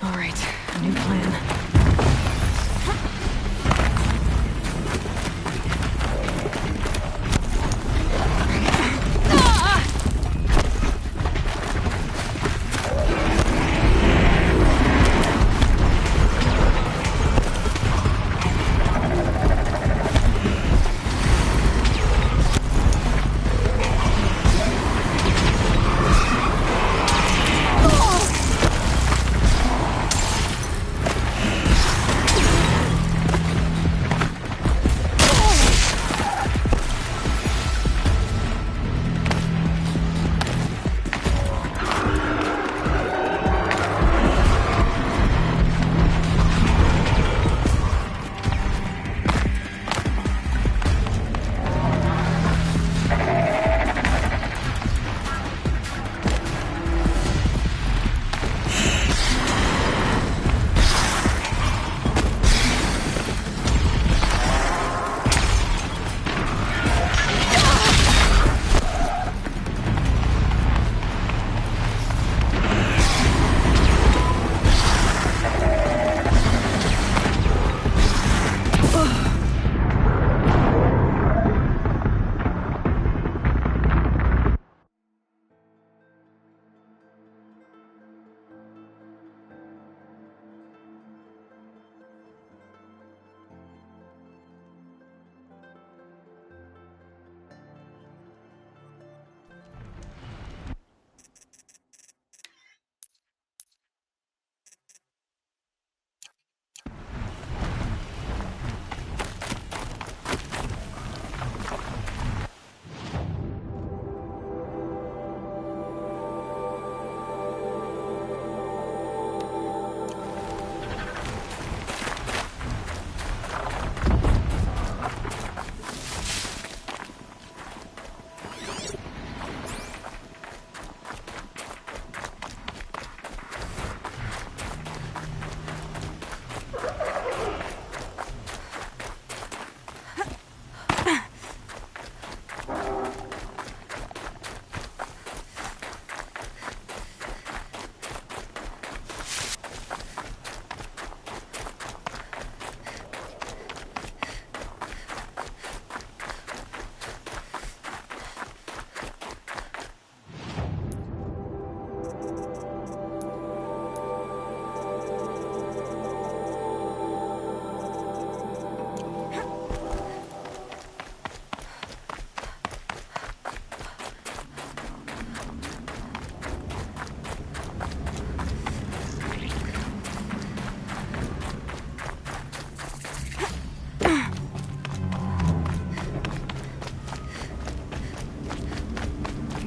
All right, new plan.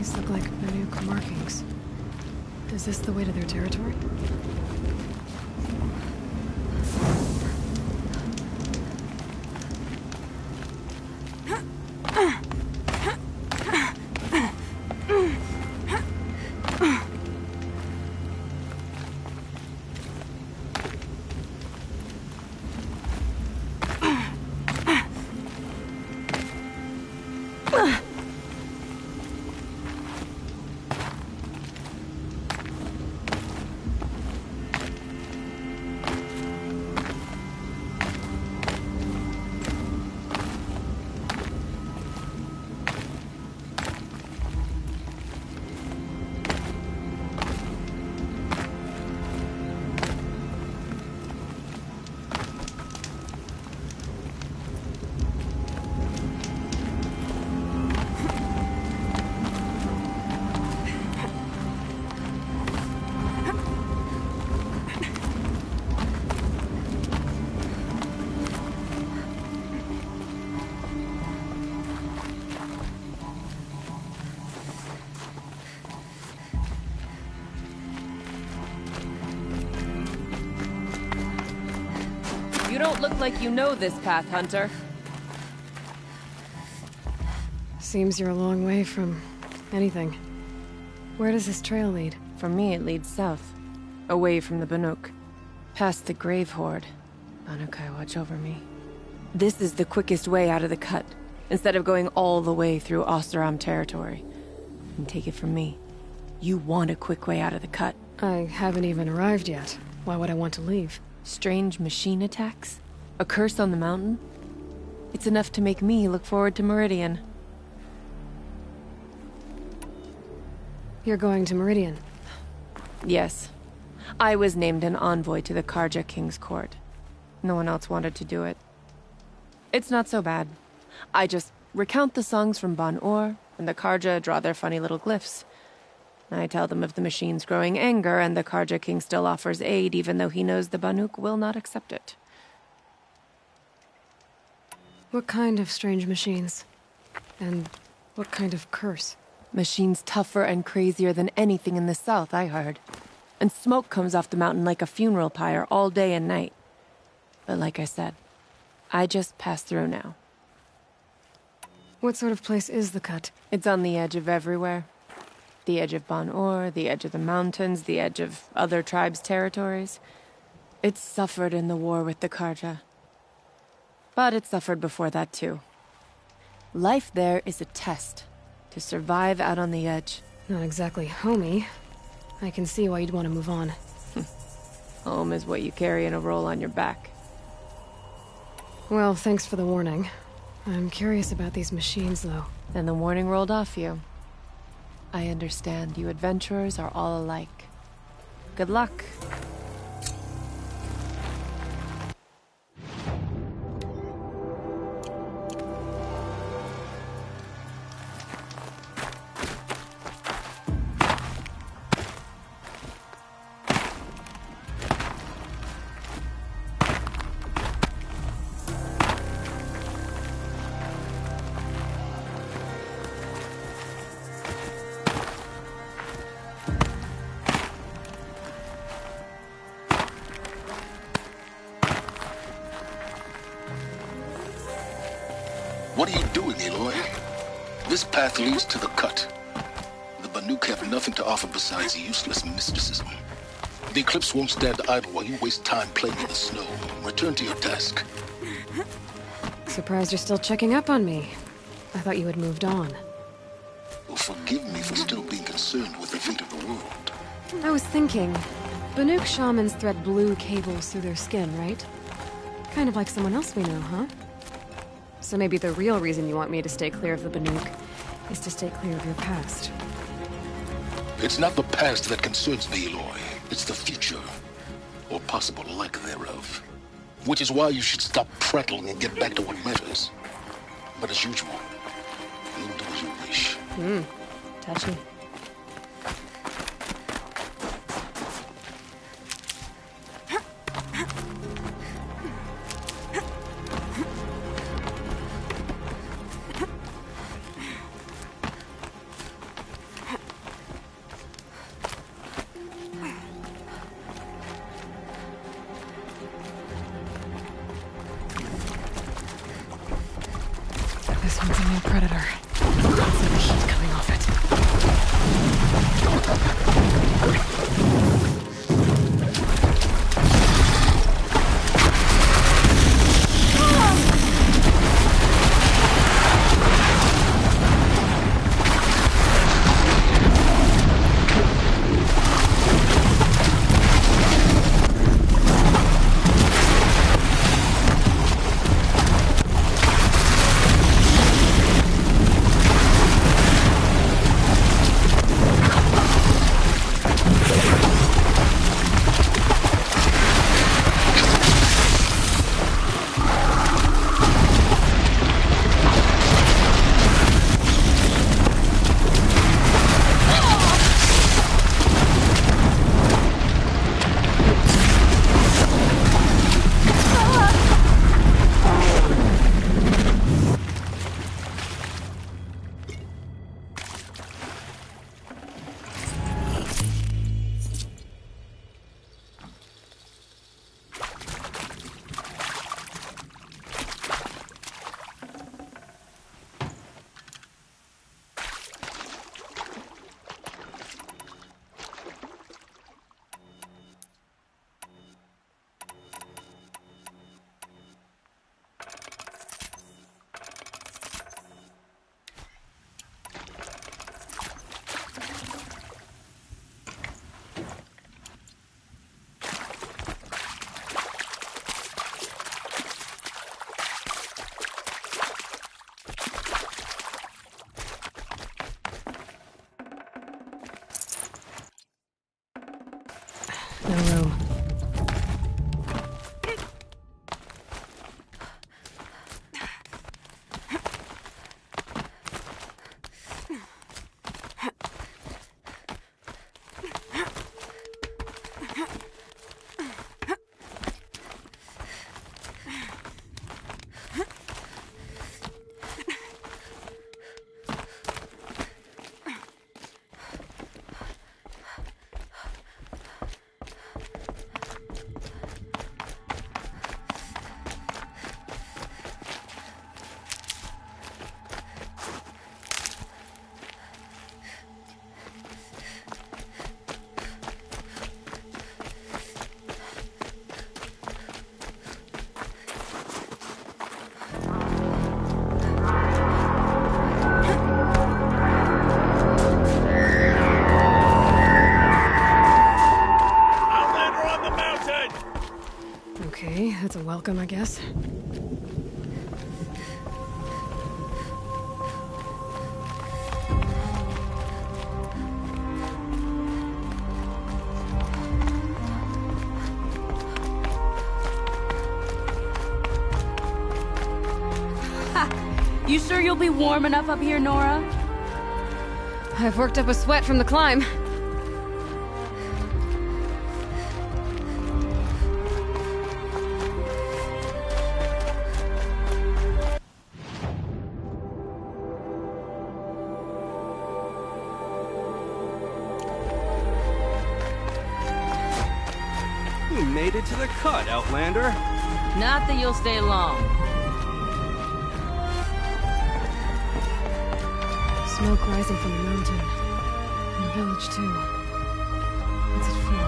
These look like Banuk markings. Is this the way to their territory? You don't look like you know this path, Hunter. Seems you're a long way from anything. Where does this trail lead? For me, it leads south. Away from the Banuk. Past the Grave Horde. Banukai watch over me. This is the quickest way out of the cut, instead of going all the way through Oseram territory. And take it from me, you want a quick way out of the cut. I haven't even arrived yet. Why would I want to leave? Strange machine attacks? A curse on the mountain? It's enough to make me look forward to Meridian. You're going to Meridian? Yes. I was named an envoy to the Carja King's court. No one else wanted to do it. It's not so bad. I just recount the songs from Ban-Ur, and the Carja draw their funny little glyphs. I tell them of the machine's growing anger, and the Carja King still offers aid, even though he knows the Banuk will not accept it. What kind of strange machines? And what kind of curse? Machines tougher and crazier than anything in the south, I heard. And smoke comes off the mountain like a funeral pyre all day and night. But like I said, I just pass through now. What sort of place is the cut? It's on the edge of everywhere. The edge of Ban-Ur, the edge of the mountains, the edge of other tribes' territories. It suffered in the war with the Carja. But it suffered before that too. Life there is a test. To survive out on the edge. Not exactly homey. I can see why you'd want to move on. Home is what you carry in a roll on your back. Well, thanks for the warning. I'm curious about these machines, though. Then the warning rolled off you. I understand you adventurers are all alike. Good luck. What are you doing, Aloy? This path leads to the cut. The Banuk have nothing to offer besides useless mysticism. The Eclipse won't stand idle while you waste time playing in the snow. Return to your task. Surprised you're still checking up on me. I thought you had moved on. Well, forgive me for still being concerned with the fate of the world. I was thinking, Banuk shamans thread blue cables through their skin, right? Kind of like someone else we know, huh? So maybe the real reason you want me to stay clear of the Banuk is to stay clear of your past. It's not the past that concerns me, Aloy. It's the future, or possible lack thereof. Which is why you should stop prattling and get back to what matters. But as usual, you'll do as you wish. Touchy. This one's a new predator. Let's see the heat coming off it. No room. Okay, that's a welcome, I guess. You sure you'll be warm enough up here, Nora? I've worked up a sweat from the climb. You made it to the cut, Outlander. Not that you'll stay long. Smoke rising from the mountain. And the village, too. What's it for?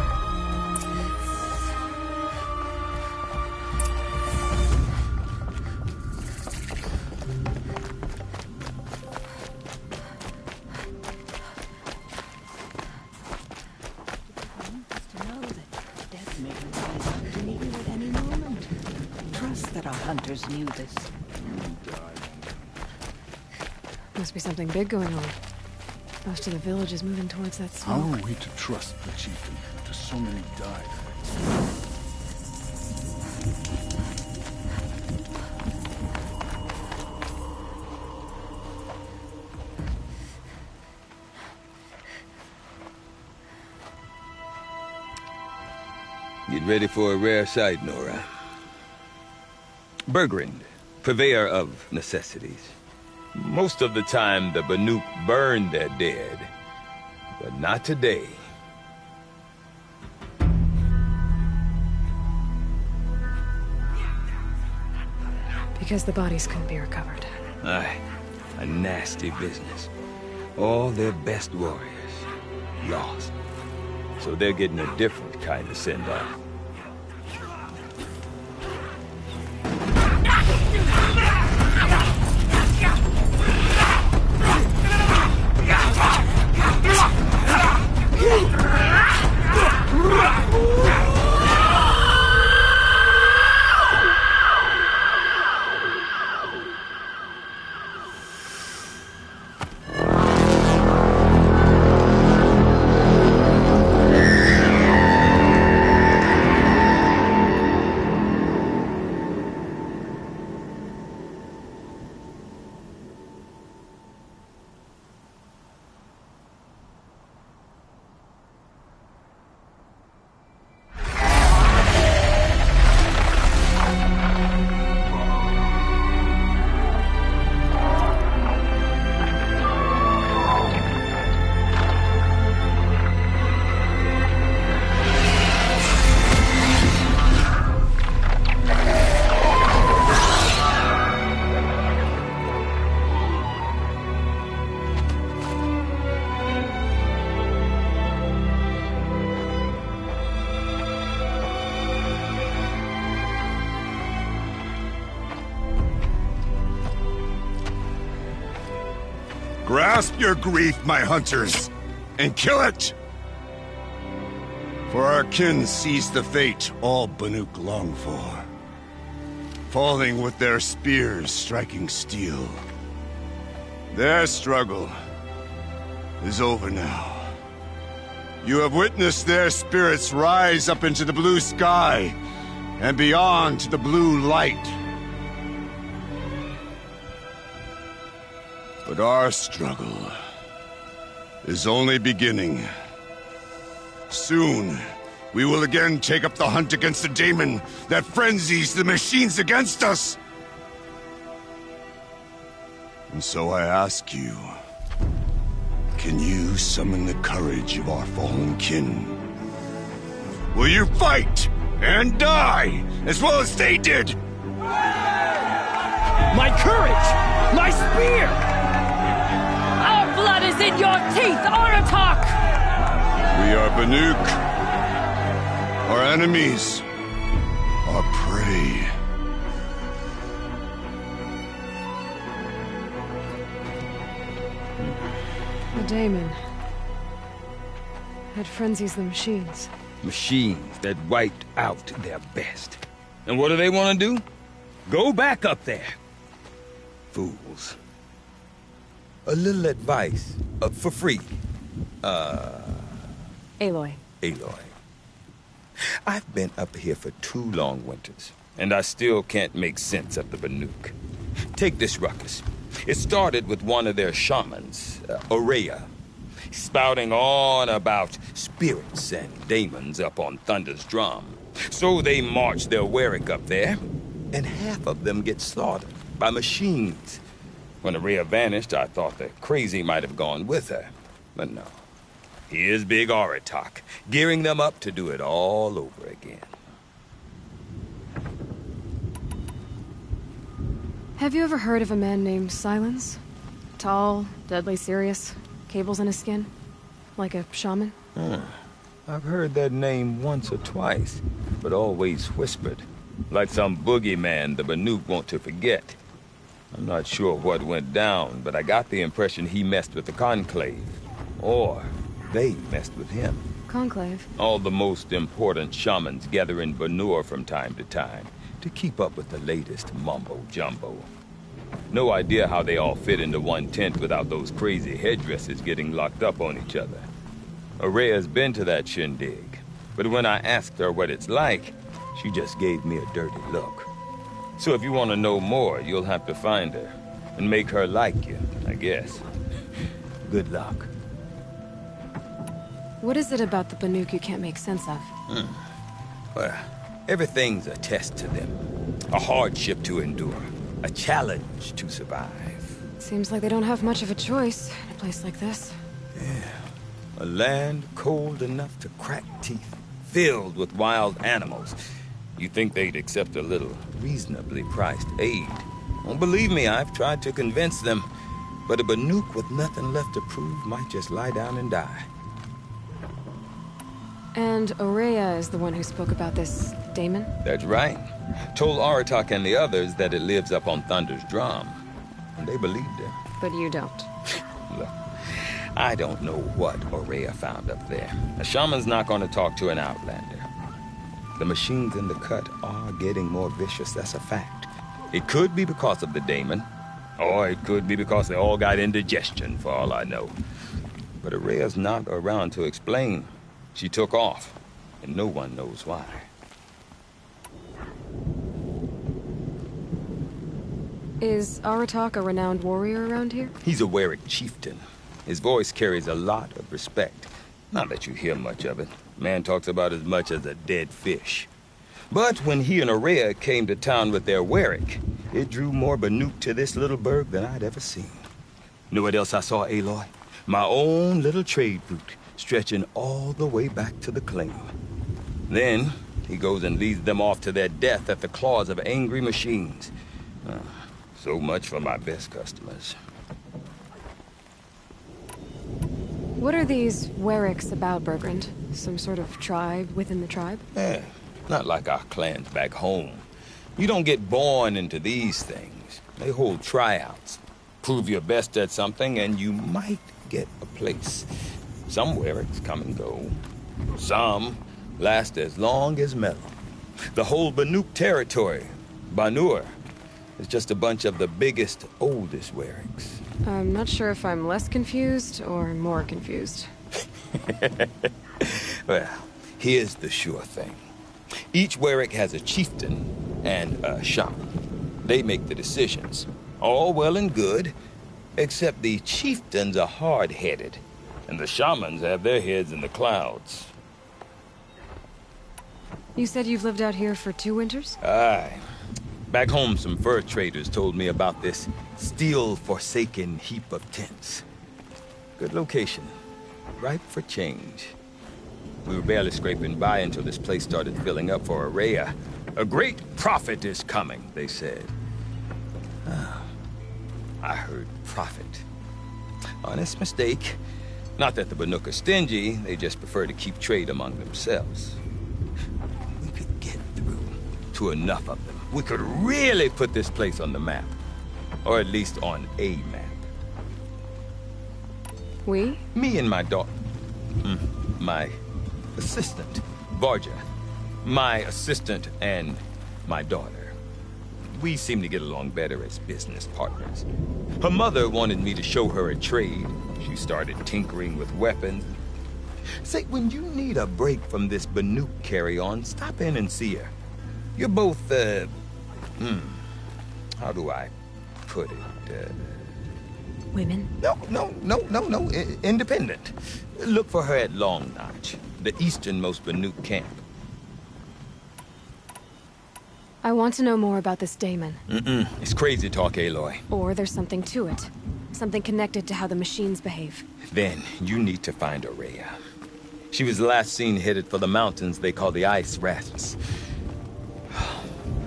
To know that death may rise underneath you at any moment. Trust that our hunters knew this. Must be something big going on. Most of the village is moving towards that How smoke. are we to trust the chieftain after so many died? Get ready for a rare sight, Nora. Bergrind, purveyor of necessities. Most of the time, the Banuk burn their dead, but not today. Because the bodies couldn't be recovered. Aye, a nasty business. All their best warriors lost. So they're getting a different kind of send-off. Grasp your grief, my hunters, and kill it! For our kin sees the fate all Banuk long for. Falling with their spears striking steel. Their struggle is over now. You have witnessed their spirits rise up into the blue sky and beyond to the blue light. But our struggle is only beginning. Soon, we will again take up the hunt against the daemon that frenzies the machines against us. And so I ask you, can you summon the courage of our fallen kin? Will you fight and die as well as they did? My courage! My spear! Our blood is in your teeth, Aratak! We are Banuk. Our enemies are prey. The daemon. That frenzies the machines. Machines that wiped out their best. And what do they want to do? Go back up there. Fools. A little advice, for free. Aloy. Aloy. I've been up here for 2 long winters, and I still can't make sense of the Banuk. Take this ruckus. It started with one of their shamans, Ourea, spouting on about spirits and daemons up on Thunder's drum. So they marched their Warwick up there, and half of them get slaughtered by machines. When Ourea vanished, I thought the crazy might have gone with her, but no. Here's Big Aratak, gearing them up to do it all over again. Have you ever heard of a man named Silence? Tall, deadly serious, cables in his skin? Like a shaman? I've heard that name once or twice, but always whispered. Like some boogeyman the Banuk want to forget. I'm not sure what went down, but I got the impression he messed with the Conclave. Or they messed with him. Conclave? All the most important shamans gather in Banur from time to time to keep up with the latest mumbo-jumbo. No idea how they all fit into one tent without those crazy headdresses getting locked up on each other. Ourea's been to that shindig, but when I asked her what it's like, she just gave me a dirty look. So if you want to know more, you'll have to find her and make her like you, I guess. Good luck. What is it about the Banuk you can't make sense of? Well, everything's a test to them. A hardship to endure. A challenge to survive. Seems like they don't have much of a choice in a place like this. Yeah. A land cold enough to crack teeth, filled with wild animals. You think they'd accept a little reasonably priced aid. Well, believe me, I've tried to convince them. But a Banuk with nothing left to prove might just lie down and die. And Ourea is the one who spoke about this daemon? That's right. Told Aratak and the others that it lives up on Thunder's drum. And they believed him. But you don't. Look, I don't know what Ourea found up there. A shaman's not going to talk to an outlander. The machines in the cut are getting more vicious, that's a fact. It could be because of the daemon, or it could be because they all got indigestion, for all I know. But Ourea's not around to explain. She took off, and no one knows why. Is Aratak a renowned warrior around here? He's a Warwick chieftain. His voice carries a lot of respect. Not that you hear much of it. Man talks about as much as a dead fish. But when he and Ourea came to town with their Warwick, it drew more Banuk to this little burg than I'd ever seen. Know what else I saw, Aloy? My own little trade route, stretching all the way back to the claim. Then, he goes and leads them off to their death at the claws of angry machines. So much for my best customers. What are these Warwicks about, Bergrand? Some sort of tribe within the tribe? Not like our clans back home. You don't get born into these things. They hold tryouts. Prove your best at something and you might get a place. Some Warwicks come and go. Some last as long as metal. The whole Banuk territory, Banur, is just a bunch of the biggest, oldest Warwicks. I'm not sure if I'm less confused or more confused. Well, here's the sure thing. Each Warwick has a chieftain and a shaman. They make the decisions. All well and good, except the chieftains are hard-headed, and the shamans have their heads in the clouds. You said you've lived out here for 2 winters? Aye. Back home, some fur traders told me about this steel-forsaken heap of tents. Good location. Ripe for change. We were barely scraping by until this place started filling up for Araya. A great prophet is coming, they said. I heard prophet. Honest mistake. Not that the Banuk are stingy, they just prefer to keep trade among themselves. We could get through to enough of them. We could really put this place on the map. Or at least on a map. We? Me and my daughter. My assistant, Varja. My assistant and my daughter. We seem to get along better as business partners. Her mother wanted me to show her a trade. She started tinkering with weapons. Say, when you need a break from this Banuk carry-on, stop in and see her. You're both, how do I put it? Women? No. Independent. Look for her at Long Notch, the easternmost Banuk camp. I want to know more about this daemon. It's crazy talk, Aloy. Or there's something to it. Something connected to how the machines behave. Then you need to find Araya. She was last seen headed for the mountains they call the Ice Rats.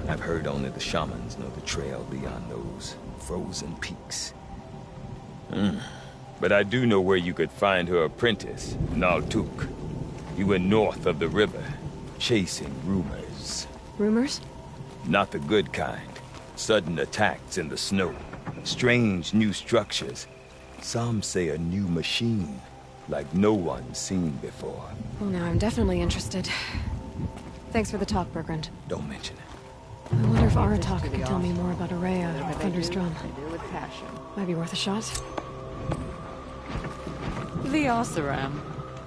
I've heard only the shamans know the trail beyond those frozen peaks. But I do know where you could find her apprentice, Naltuk. He went north of the river, chasing rumors. Rumors? Not the good kind. Sudden attacks in the snow. Strange new structures. Some say a new machine, like no one's seen before. Well, now I'm definitely interested. Thanks for the talk, Bergrand. Don't mention it. I wonder if Aratak could tell me more about Araya or Thunderstrom. They do with passion. Might be worth a shot. The Oseram,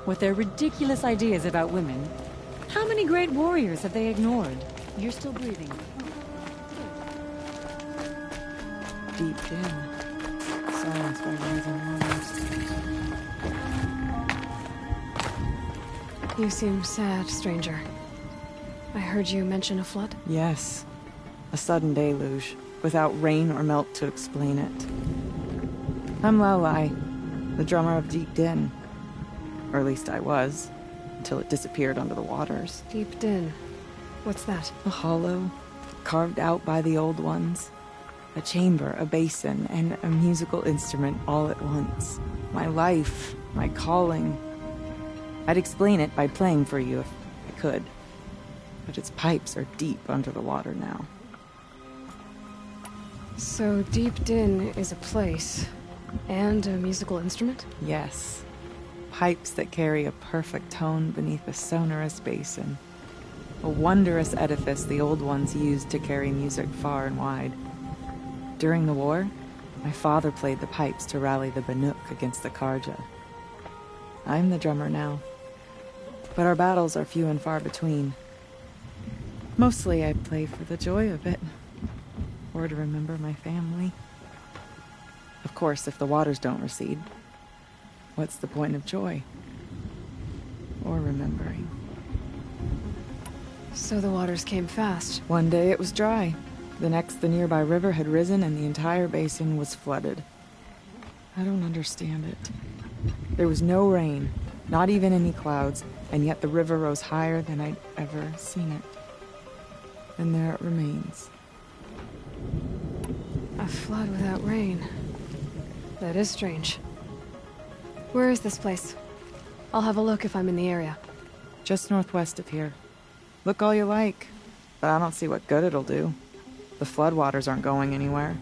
with their ridiculous ideas about women. How many great warriors have they ignored? You're still breathing. Deep Din. Silenced by rising waters. You seem sad, stranger. I heard you mention a flood? Yes. A sudden deluge, without rain or melt to explain it. I'm Lelai, the drummer of Deep Din. Or at least I was, until it disappeared under the waters. Deep Din. What's that? A hollow, carved out by the old ones. A chamber, a basin, and a musical instrument all at once. My life, my calling. I'd explain it by playing for you if I could. But its pipes are deep under the water now. So Deep Din is a place, and a musical instrument? Yes. Pipes that carry a perfect tone beneath a sonorous basin. A wondrous edifice the old ones used to carry music far and wide. During the war, my father played the pipes to rally the Banuk against the Karja. I'm the drummer now. But our battles are few and far between. Mostly I play for the joy of it. Or to remember my family. Of course, if the waters don't recede, what's the point of joy? Or remembering? So the waters came fast. One day it was dry. The next, the nearby river had risen and the entire basin was flooded. I don't understand it. There was no rain, not even any clouds, and yet the river rose higher than I'd ever seen it. And there it remains. A flood without rain. That is strange. Where is this place? I'll have a look if I'm in the area. Just northwest of here. Look all you like, but I don't see what good it'll do. The floodwaters aren't going anywhere.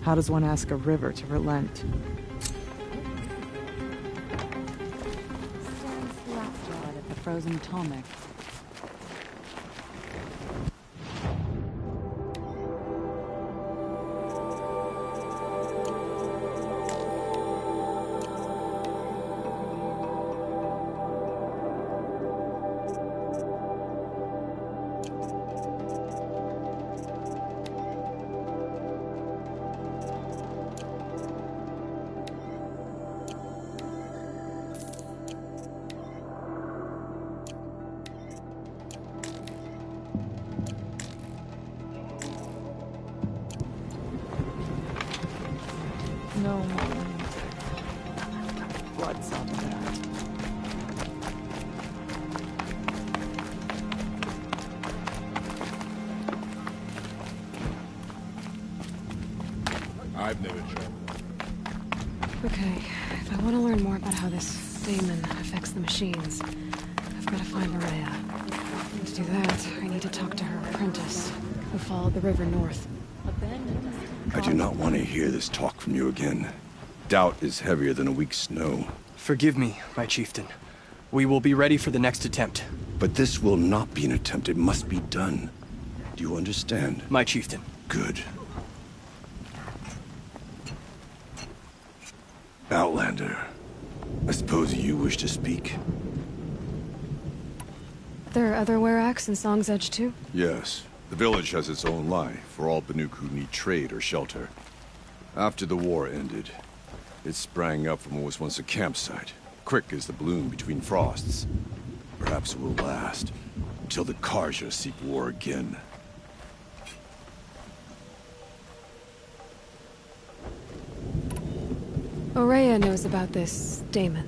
How does one ask a river to relent? Stands Lapjad at the frozen Tomek. No more music. What's up with that? I've never tried. Okay, if I want to learn more about how this daemon affects the machines, I've got to find Maria. And to do that, I need to talk to her apprentice, who followed the river north. I do not want to hear this talk from you again. Doubt is heavier than a week's snow. Forgive me, my chieftain. We will be ready for the next attempt. But this will not be an attempt. It must be done. Do you understand? My chieftain. Good. Outlander, I suppose you wish to speak? There are other Weraks in Song's Edge too? Yes. The village has its own lie for all Banuk who need trade or shelter. After the war ended, it sprang up from what was once a campsite, quick as the bloom between frosts. Perhaps it will last, until the Carja seek war again. Ourea knows about this daemon.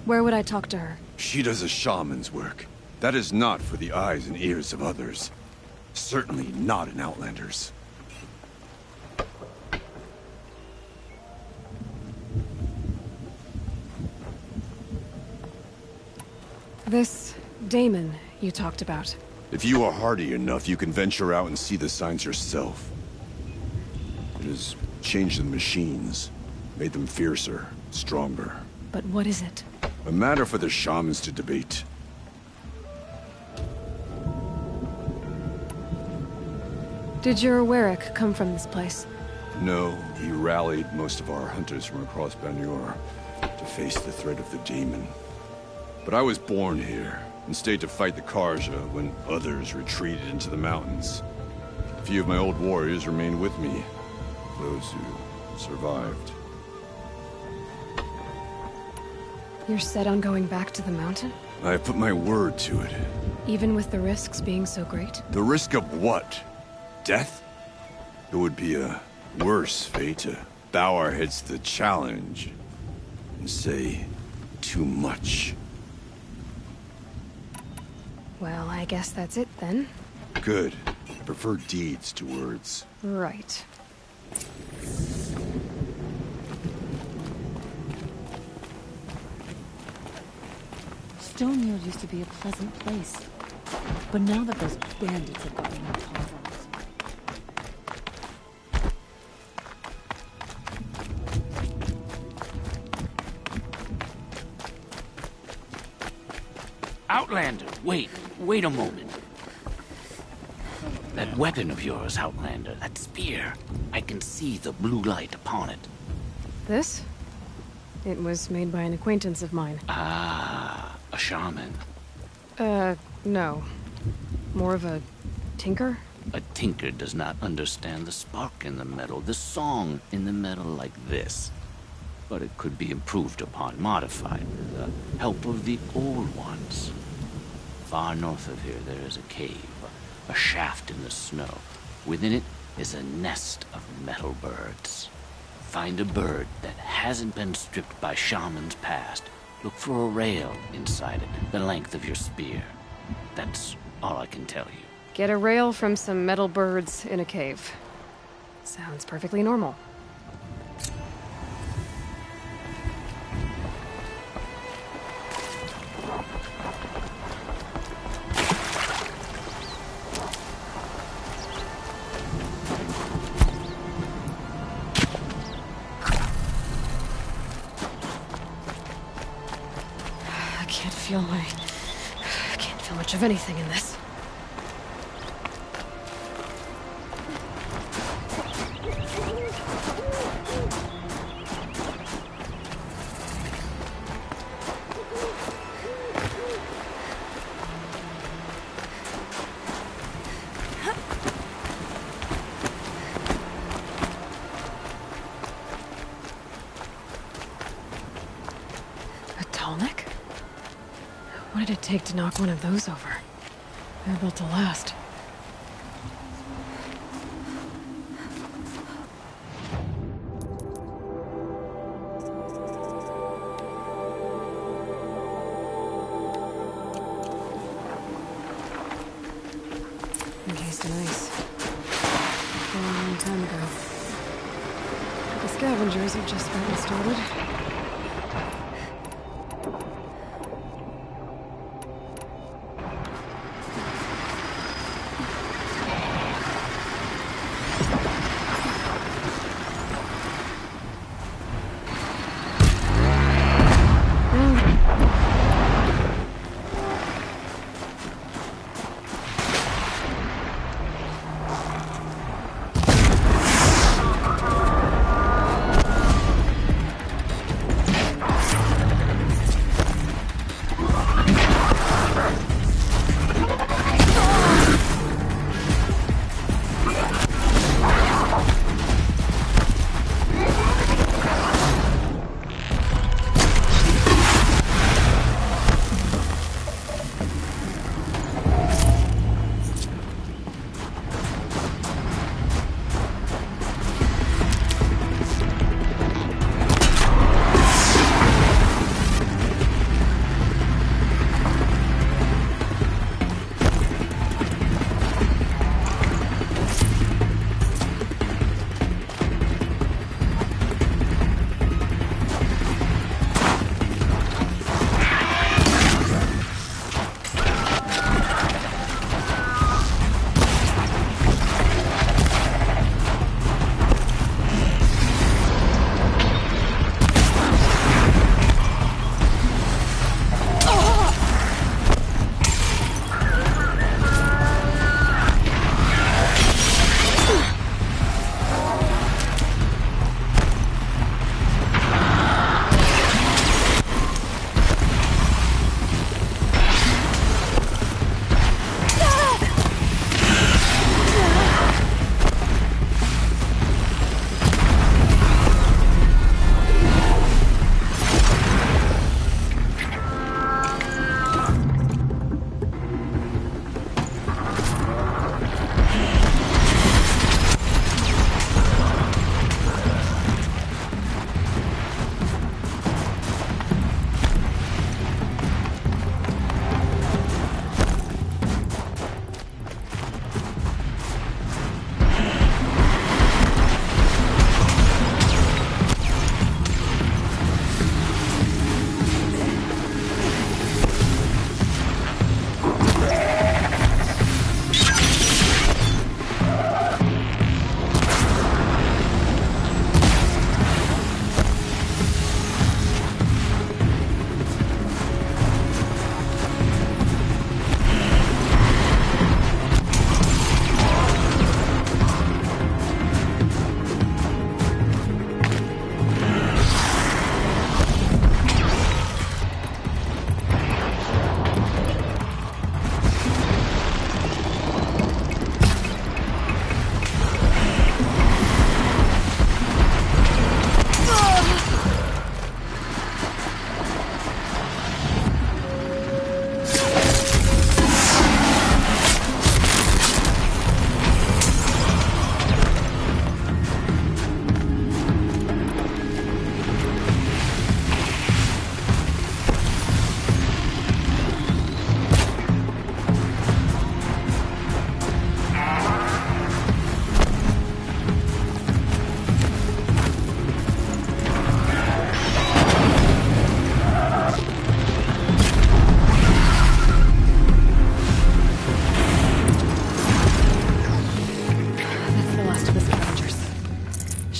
Where would I talk to her? She does a shaman's work. That is not for the eyes and ears of others. Certainly not an Outlander's. This daemon you talked about. If you are hardy enough, you can venture out and see the signs yourself. It has changed the machines, made them fiercer, stronger. But what is it? A matter for the shamans to debate. Did your Werak come from this place? No, he rallied most of our hunters from across Banur to face the threat of the demon. But I was born here, and stayed to fight the Carja when others retreated into the mountains. A few of my old warriors remained with me, those who survived. You're set on going back to the mountain? I have put my word to it. Even with the risks being so great? The risk of what? Death? It would be a worse fate to bow our heads to the challenge and say too much. Well, I guess that's it then. Good. I prefer deeds to words. Right. Stonefield used to be a pleasant place. But now that those bandits have gotten on top of us. Outlander, wait a moment. That weapon of yours, Outlander, that spear, I can see the blue light upon it. This? It was made by an acquaintance of mine. Ah, a shaman. No. More of a tinker? A tinker does not understand the spark in the metal, the song in the metal like this. But it could be improved upon, modified, with the help of the old ones. Far north of here there is a cave, a shaft in the snow. Within it is a nest of metal birds. Find a bird that hasn't been stripped by shamans past. Look for a rail inside it, the length of your spear. That's all I can tell you. Get a rail from some metal birds in a cave. Sounds perfectly normal. I can't feel much of anything in this. A Tallneck? What did it take to knock one of those over? They're built to last. scavengers have just gotten started.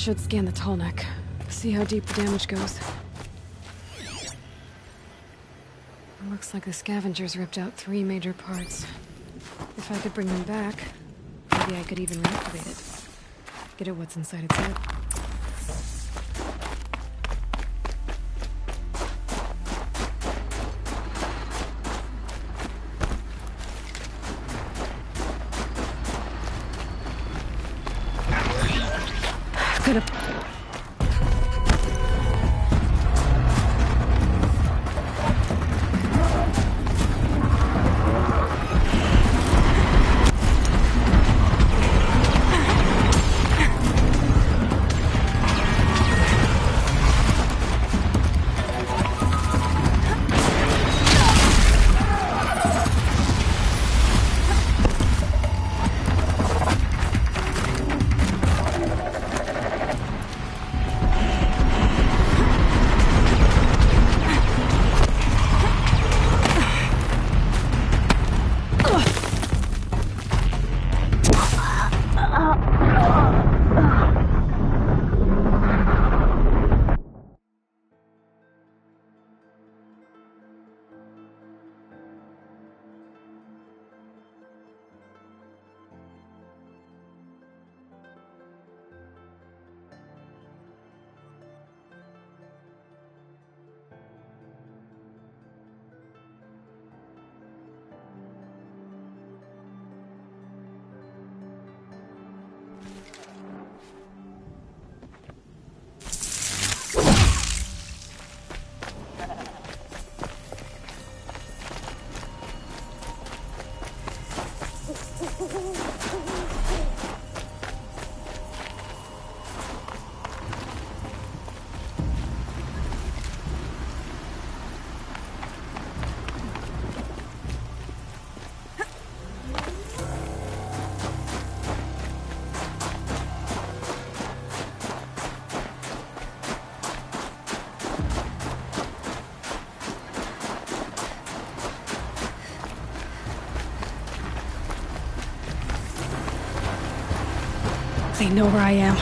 Should scan the tall neck. See how deep the damage goes. Looks like the scavengers ripped out 3 major parts. If I could bring them back, maybe I could even reactivate it. Get at what's inside its head. Could have... They know where I am.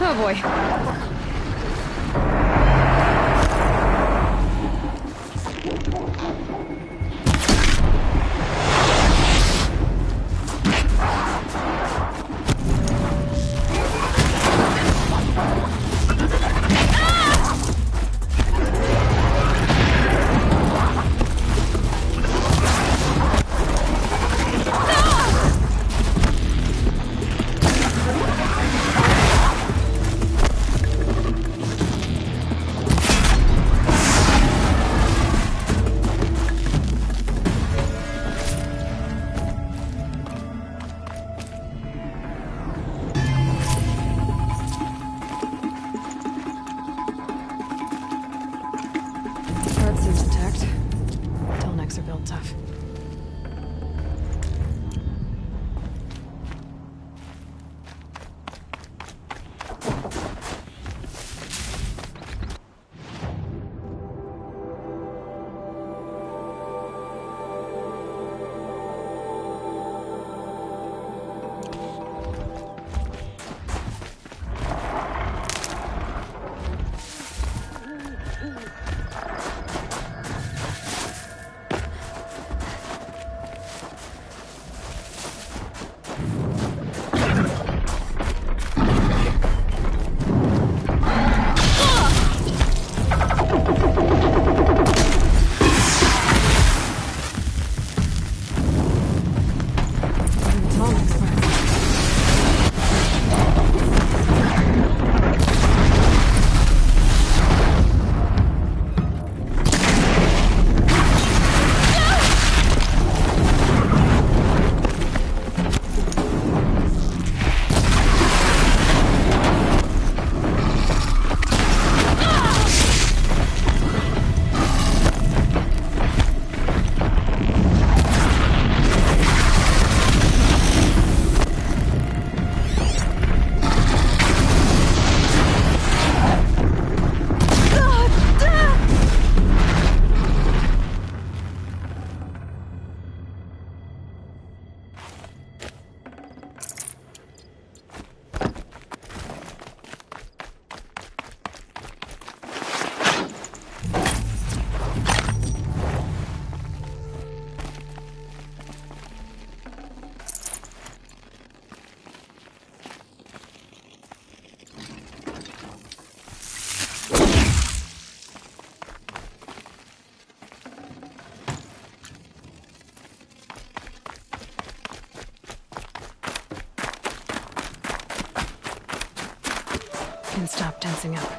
Oh boy. Tough. Can't stop tensing up.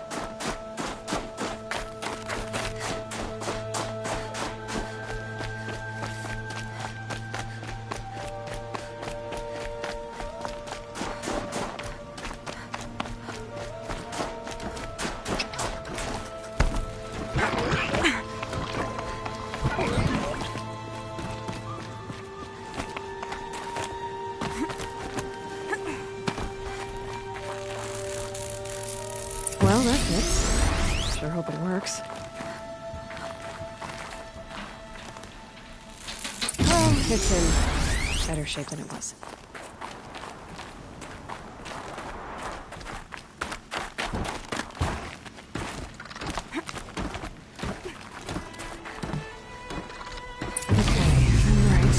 Well, that fits. Sure hope it works. Oh, it's in better shape than it was. Okay, I'm right.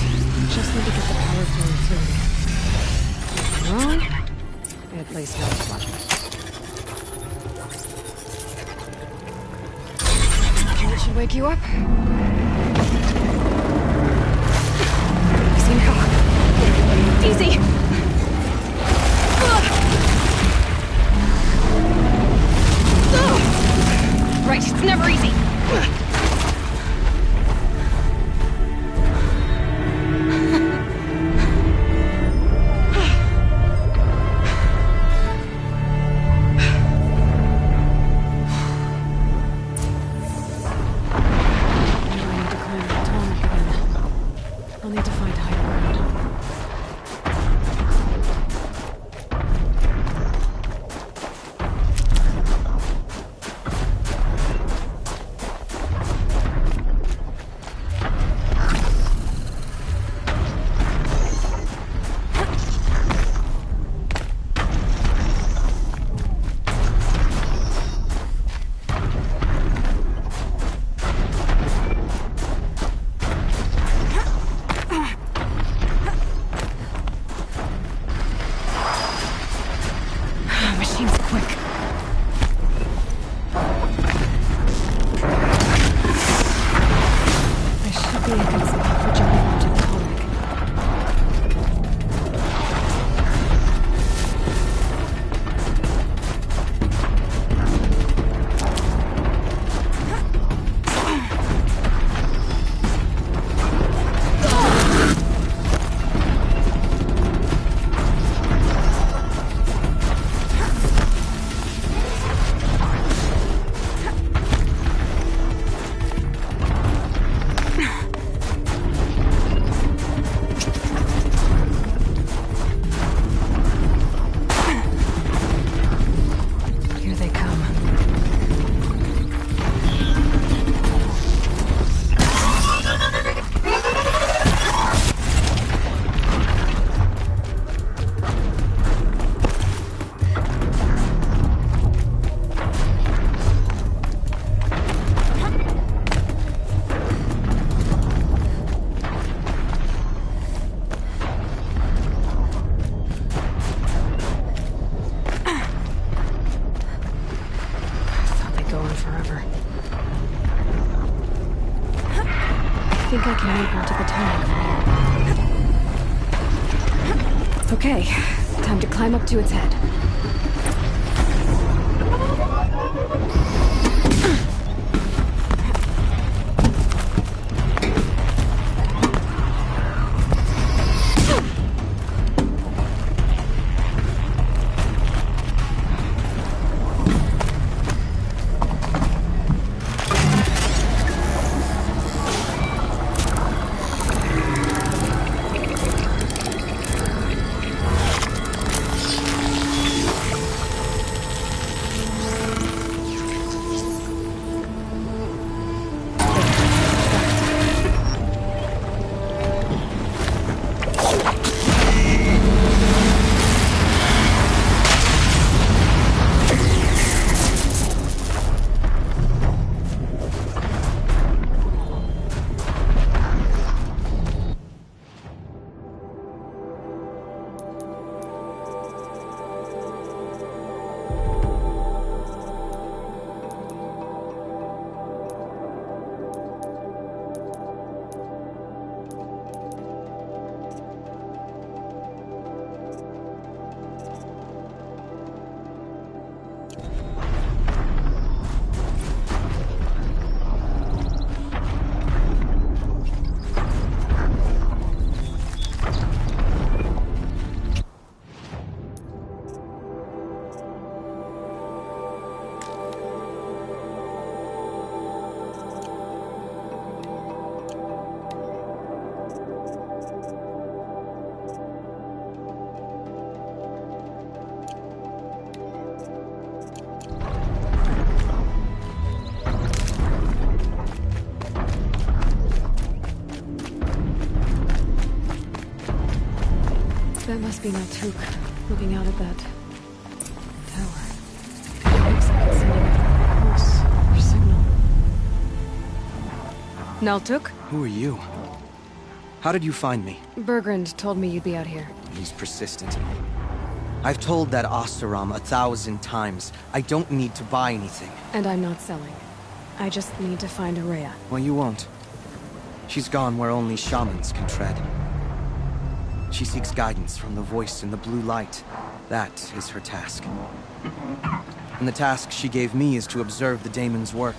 Just need to get the power flowing through again. Wrong? At least not as logic. That should wake you up. Easy now. Easy! Right, it's never easy. I think I can leap onto the tunnel. Okay, time to climb up to its head. That must be Naltuk, looking out at that tower. It looks like it's sending a pulse or signal. Naltuk? Who are you? How did you find me? Bergrand told me you'd be out here. He's persistent. I've told that Oseram 1,000 times. I don't need to buy anything. And I'm not selling. I just need to find Ourea. Well, you won't. She's gone where only shamans can tread. She seeks guidance from the voice in the blue light. That is her task. And the task she gave me is to observe the daemon's work.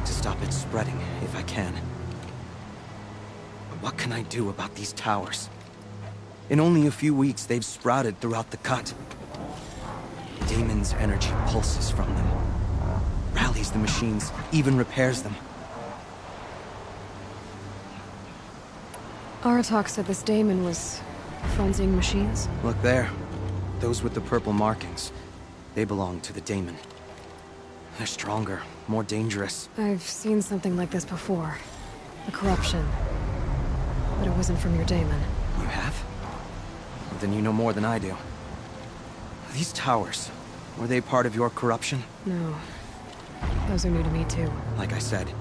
To stop it spreading, if I can. But what can I do about these towers? In only a few weeks, they've sprouted throughout the cut. The daemon's energy pulses from them. Rallies the machines, even repairs them. Aratak said this daemon was frenzying machines. Look there. Those with the purple markings. They belong to the daemon. They're stronger, more dangerous. I've seen something like this before. A corruption. But it wasn't from your daemon. You have? Well, then you know more than I do. These towers, were they part of your corruption? No. Those are new to me too. Like I said,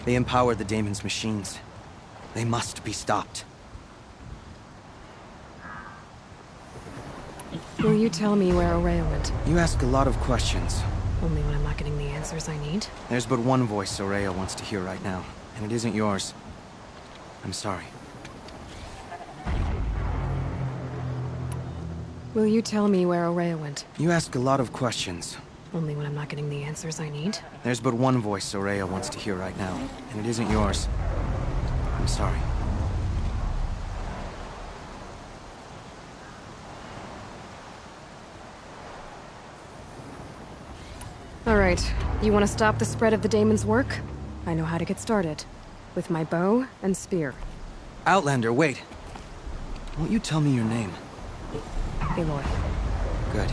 they empower the daemon's machines. They must be stopped. Will you tell me where Ourea went? You ask a lot of questions. Only when I'm not getting the answers I need. There's but one voice Ourea wants to hear right now, and it isn't yours. I'm sorry. Will you tell me where Ourea went? You ask a lot of questions. Only when I'm not getting the answers I need. There's but one voice Ourea wants to hear right now, and it isn't yours. I'm sorry. All right. You want to stop the spread of the daemon's work? I know how to get started. With my bow and spear. Outlander, wait. Won't you tell me your name? Aloy. Good.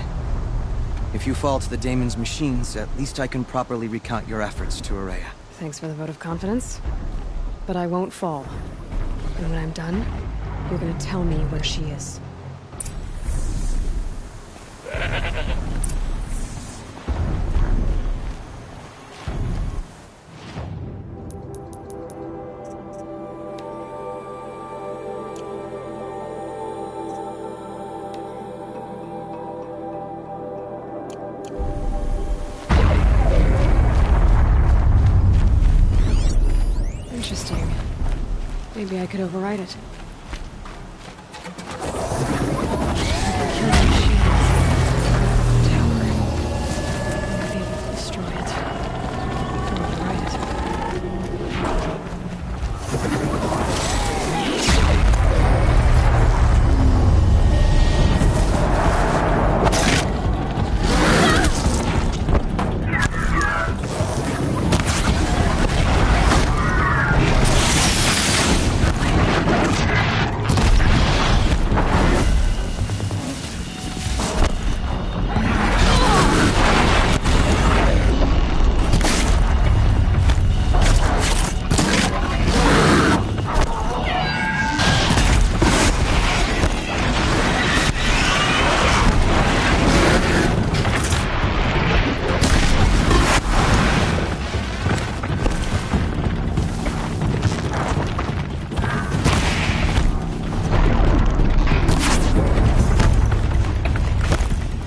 If you fall to the daemon's machines, at least I can properly recount your efforts to Ourea. Thanks for the vote of confidence. But I won't fall. And when I'm done, you're gonna tell me where she is. Interesting. Maybe I could override it. Tower. I'd be able to destroy it. Or override it.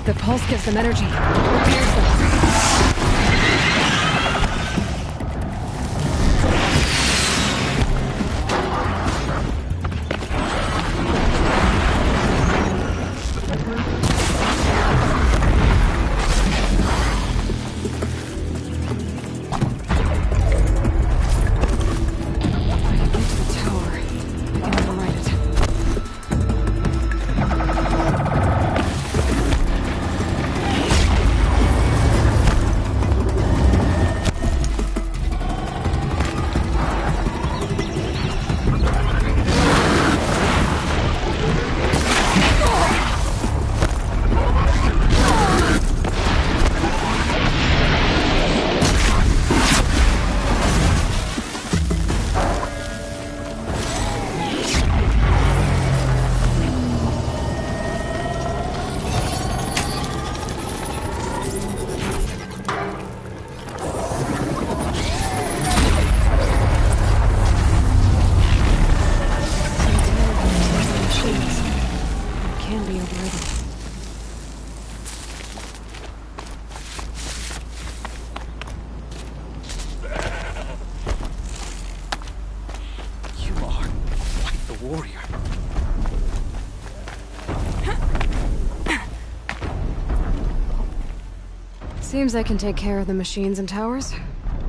The pulse gives them energy. Repairs them. warrior. Seems I can take care of the machines and towers.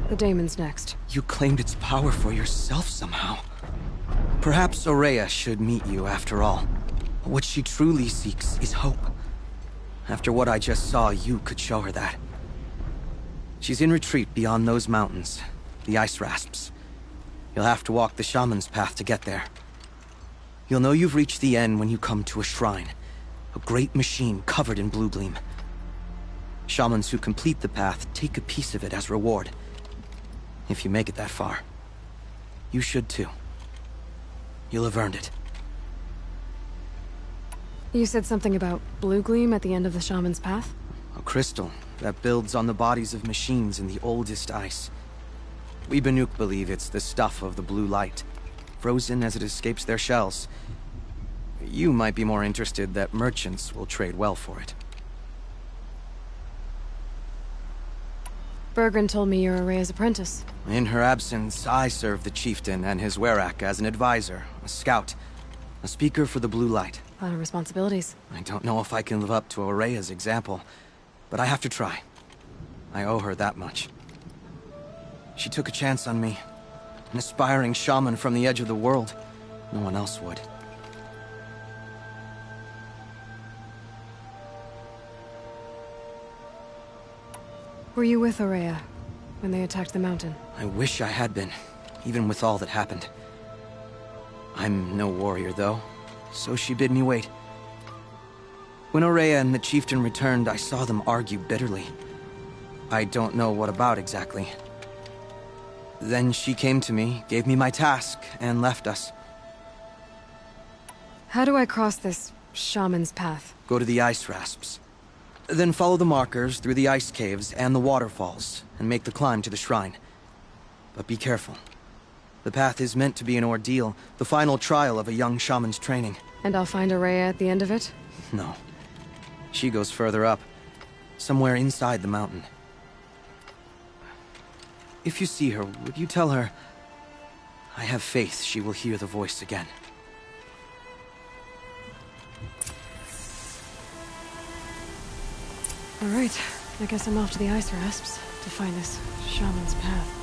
The daemon's next. You claimed its power for yourself somehow. Perhaps Ourea should meet you after all. What she truly seeks is hope. After what I just saw, you could show her that. She's in retreat beyond those mountains, the Ice Rasps. You'll have to walk the Shaman's path to get there. You'll know you've reached the end when you come to a shrine. A great machine covered in blue gleam. Shamans who complete the path take a piece of it as reward. If you make it that far. You should too. You'll have earned it. You said something about blue gleam at the end of the Shaman's path? A crystal that builds on the bodies of machines in the oldest ice. We Banuk believe it's the stuff of the blue light, frozen as it escapes their shells. You might be more interested that merchants will trade well for it. Bergren told me you're Ourea's apprentice. In her absence, I serve the chieftain and his werak as an advisor, a scout, a speaker for the blue light. A lot of responsibilities. I don't know if I can live up to Ourea's example, but I have to try. I owe her that much. She took a chance on me. An aspiring shaman from the edge of the world. No one else would. Were you with Ourea when they attacked the mountain? I wish I had been, even with all that happened. I'm no warrior, though, so she bid me wait. When Ourea and the chieftain returned, I saw them argue bitterly. I don't know what about exactly. Then she came to me, gave me my task, and left us. How do I cross this shaman's path? Go to the Ice Rasps. Then follow the markers through the ice caves and the waterfalls, and make the climb to the shrine. But be careful. The path is meant to be an ordeal, the final trial of a young shaman's training. And I'll find Ourea at the end of it? No. She goes further up, somewhere inside the mountain. If you see her, would you tell her... I have faith she will hear the voice again. All right, I guess I'm off to the Ice Rasps to find this shaman's path.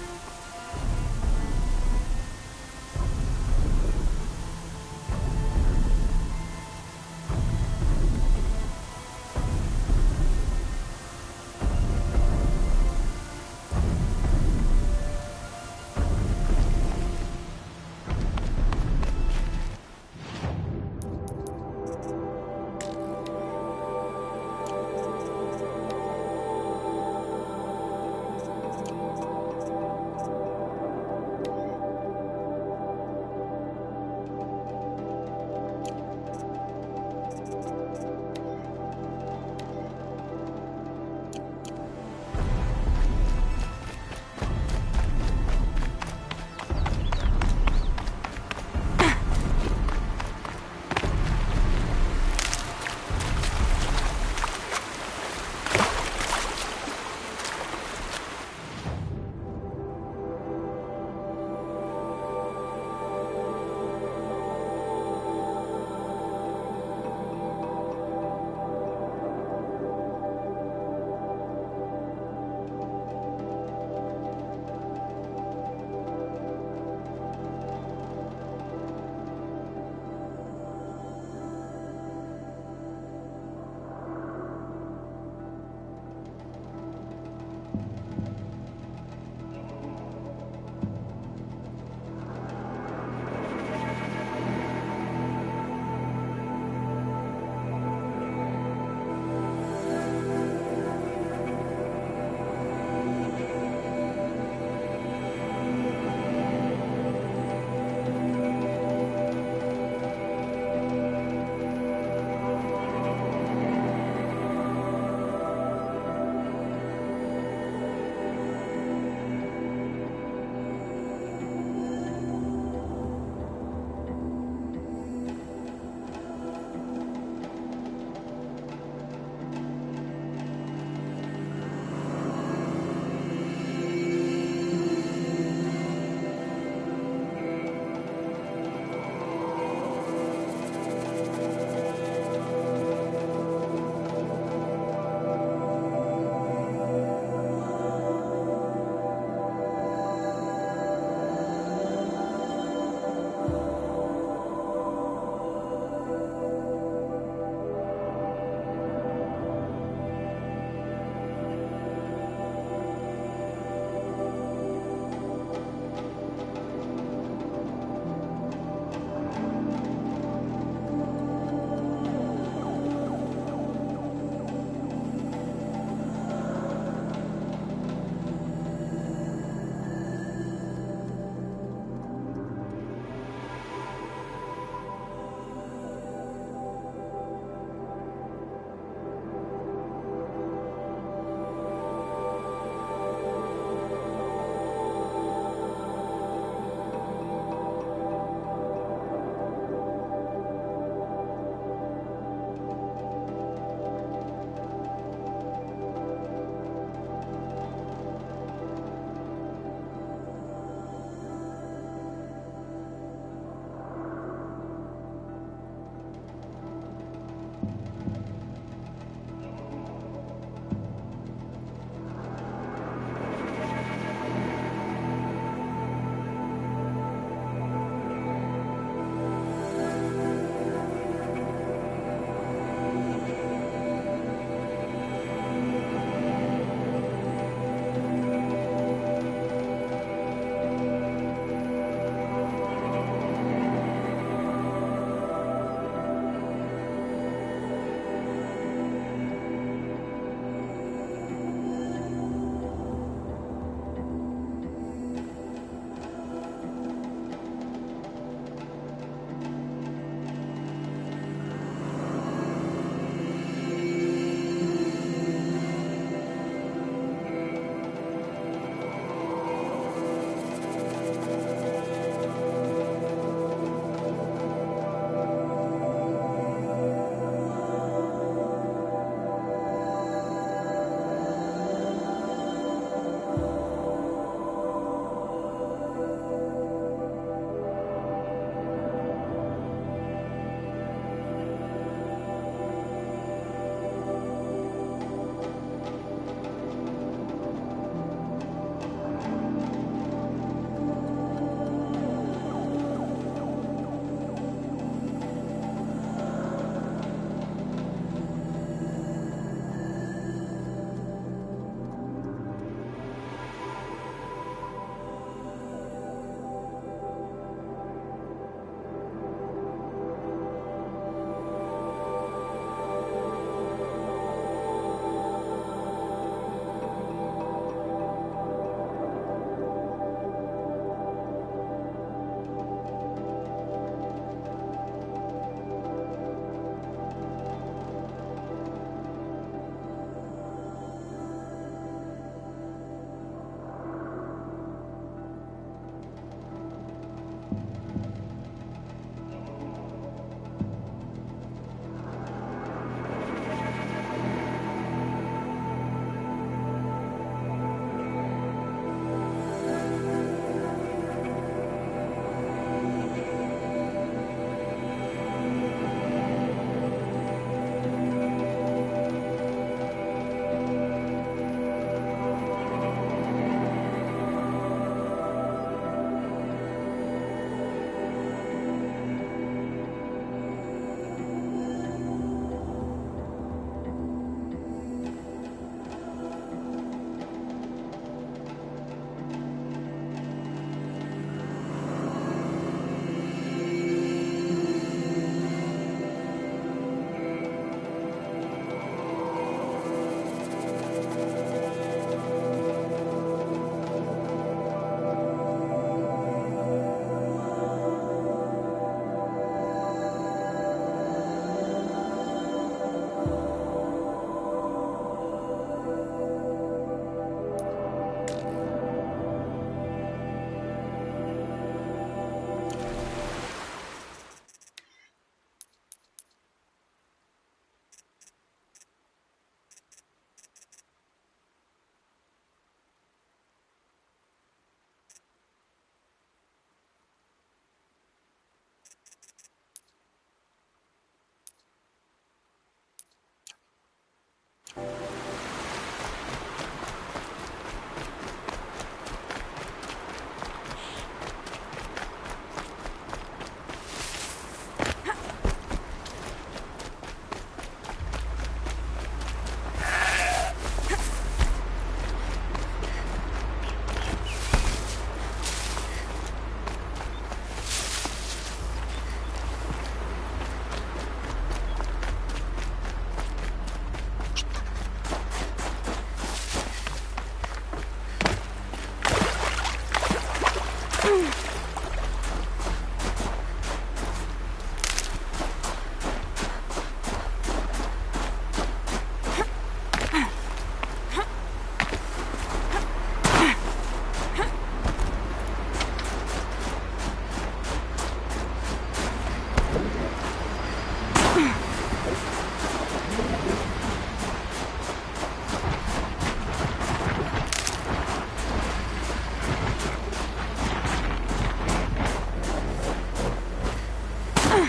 There.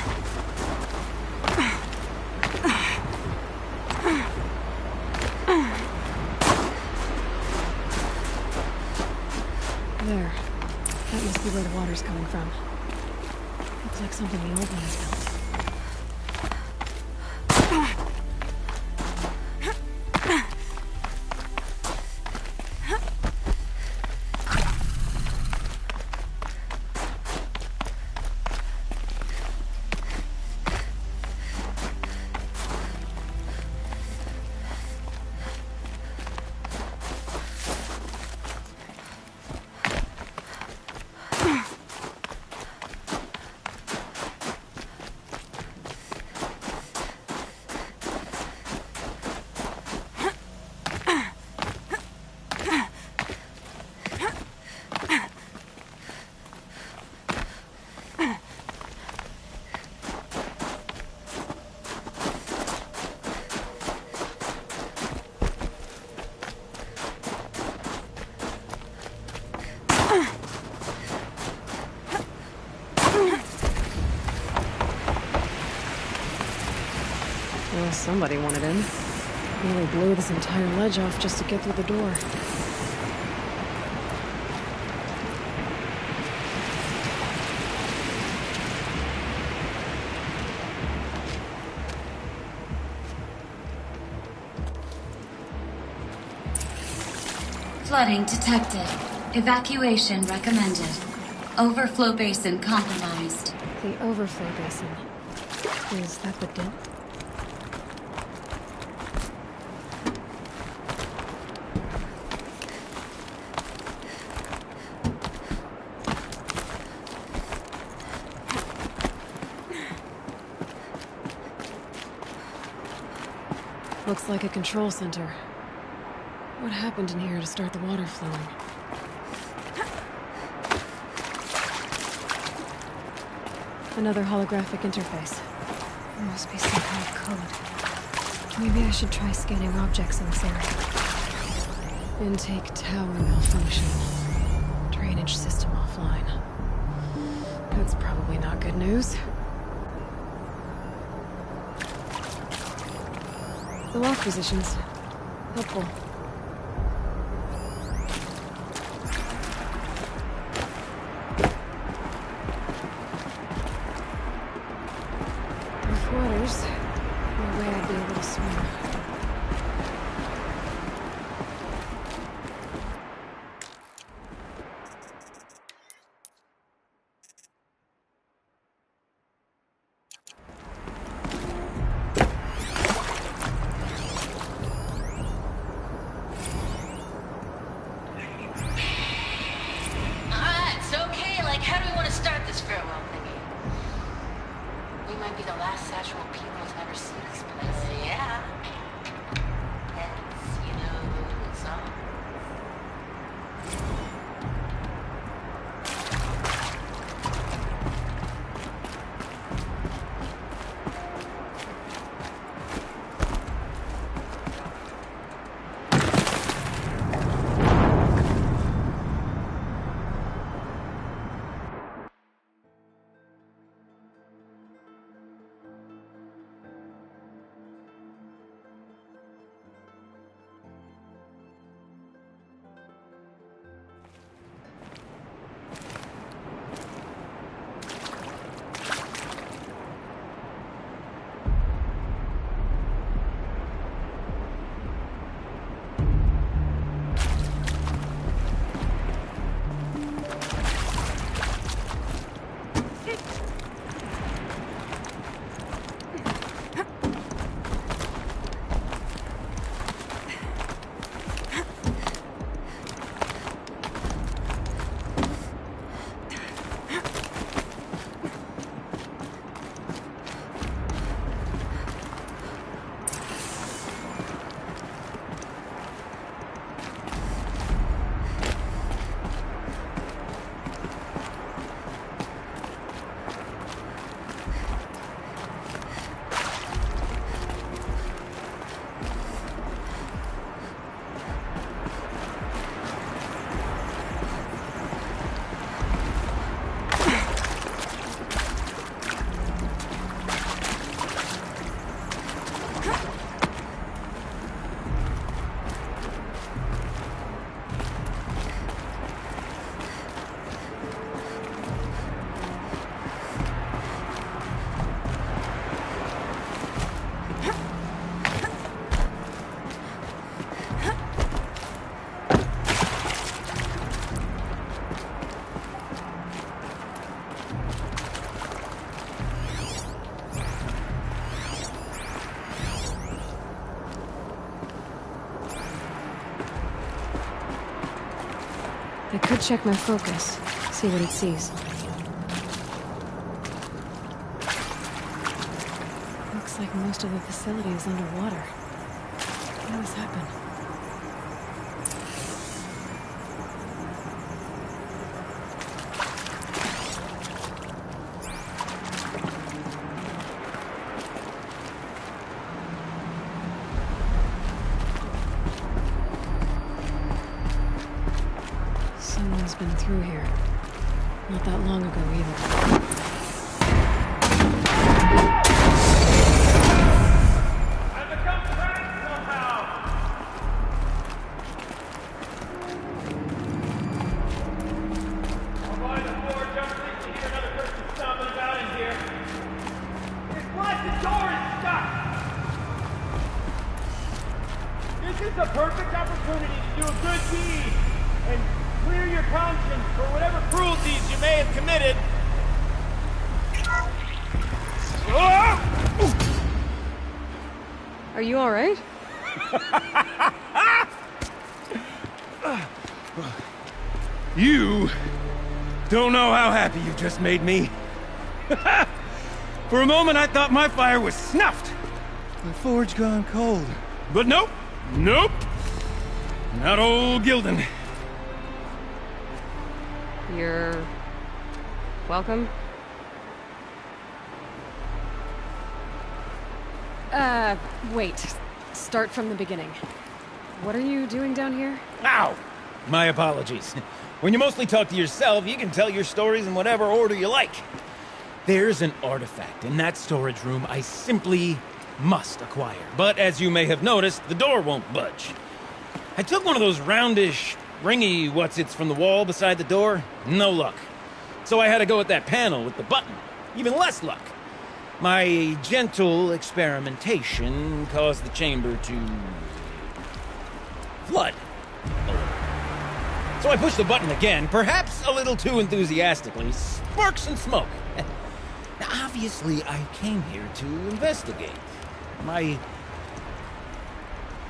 That must be where the water's coming from. Looks like something the old ones built. Well, somebody wanted in. Nearly blew this entire ledge off just to get through the door. Flooding detected. Evacuation recommended. Overflow basin compromised. The overflow basin. Is that the dip? Looks like a control center. What happened in here to start the water flowing? Another holographic interface. There must be some kind of code. Maybe I should try scanning objects in this area. Intake tower malfunction. Drainage system offline. That's probably not good news. The lock positions. Helpful. With waters, no way I'd be able to swim. could check my focus, see what it sees. Looks like most of the facility is underwater. How did this happen? Someone's been through here. Not that long ago either. This is the perfect opportunity to do a good deed and clear your conscience for whatever cruelties you may have committed. Are you all right? You don't know how happy you just made me. For a moment, I thought my fire was snuffed. The forge gone cold. But nope. Nope. Not old Gildan. You're... welcome? Wait. Start from the beginning. What are you doing down here? Ow! My apologies. When you mostly talk to yourself, you can tell your stories in whatever order you like. There's an artifact in that storage room I simply must acquire. But as you may have noticed, the door won't budge. I took one of those roundish, ringy what's-its from the wall beside the door. No luck. So I had to go with that panel with the button. Even less luck. My gentle experimentation caused the chamber to flood. So I pushed the button again, perhaps a little too enthusiastically. Sparks and smoke. Now, obviously, I came here to investigate. My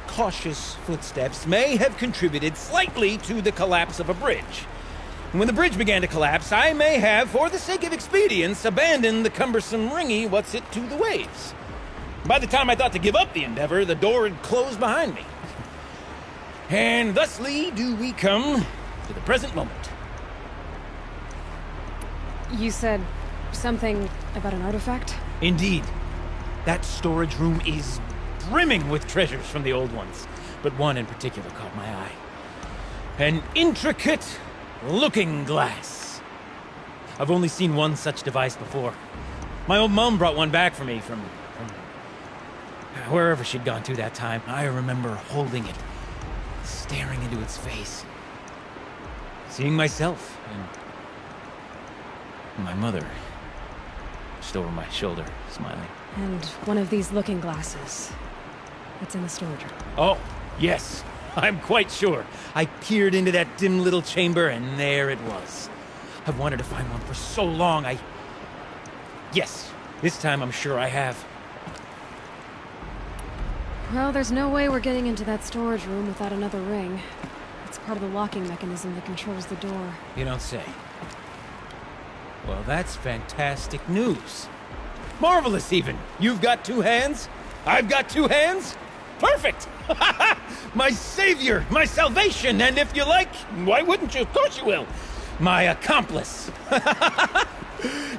cautious footsteps may have contributed slightly to the collapse of a bridge. When the bridge began to collapse, I may have, for the sake of expedience, abandoned the cumbersome ringy what's-it to the waves. By the time I thought to give up the endeavor, the door had closed behind me. And thusly do we come to the present moment. You said something about an artifact? Indeed. That storage room is brimming with treasures from the old ones, but one in particular caught my eye. An intricate looking glass. I've only seen one such device before. My old mum brought one back for me from wherever she'd gone to that time. I remember holding it, staring into its face, seeing myself and my mother just over my shoulder, smiling. And one of these looking glasses. It's in the storage room. Oh, yes. I'm quite sure. I peered into that dim little chamber, and there it was. I've wanted to find one for so long, Yes, this time I'm sure I have. Well, there's no way we're getting into that storage room without another ring. It's part of the locking mechanism that controls the door. You don't say. Well, that's fantastic news. Marvelous, even. You've got two hands. I've got two hands. Perfect! My savior, my salvation, and if you like, why wouldn't you? Of course you will. My accomplice.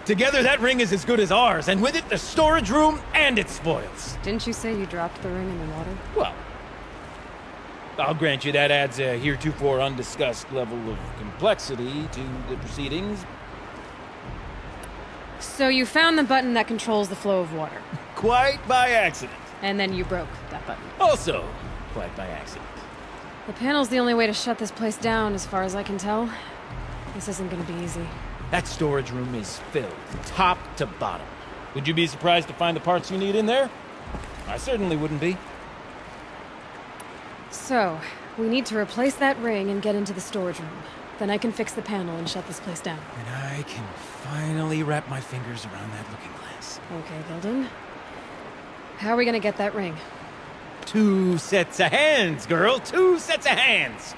Together, that ring is as good as ours, and with it, the storage room and its spoils. Didn't you say you dropped the ring in the water? Well, I'll grant you that adds a heretofore undiscussed level of complexity to the proceedings. So you found the button that controls the flow of water. Quite by accident. And then you broke that button. Also, quite by accident. The panel's the only way to shut this place down, as far as I can tell. This isn't gonna be easy. That storage room is filled, top to bottom. Would you be surprised to find the parts you need in there? I certainly wouldn't be. So, we need to replace that ring and get into the storage room. Then I can fix the panel and shut this place down. And I can finally wrap my fingers around that looking glass. Okay, Gildan. How are we gonna get that ring? 2 sets of hands, girl. 2 sets of hands.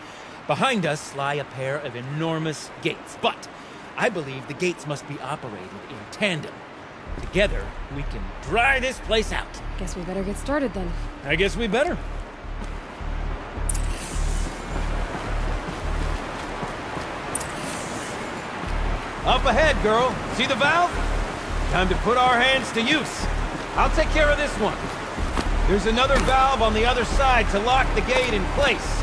Behind us lie a pair of enormous gates, but I believe the gates must be operated in tandem. Together, we can dry this place out. Guess we better get started then. I guess we better. Up ahead, girl. See the valve? Time to put our hands to use. I'll take care of this one. There's another valve on the other side to lock the gate in place.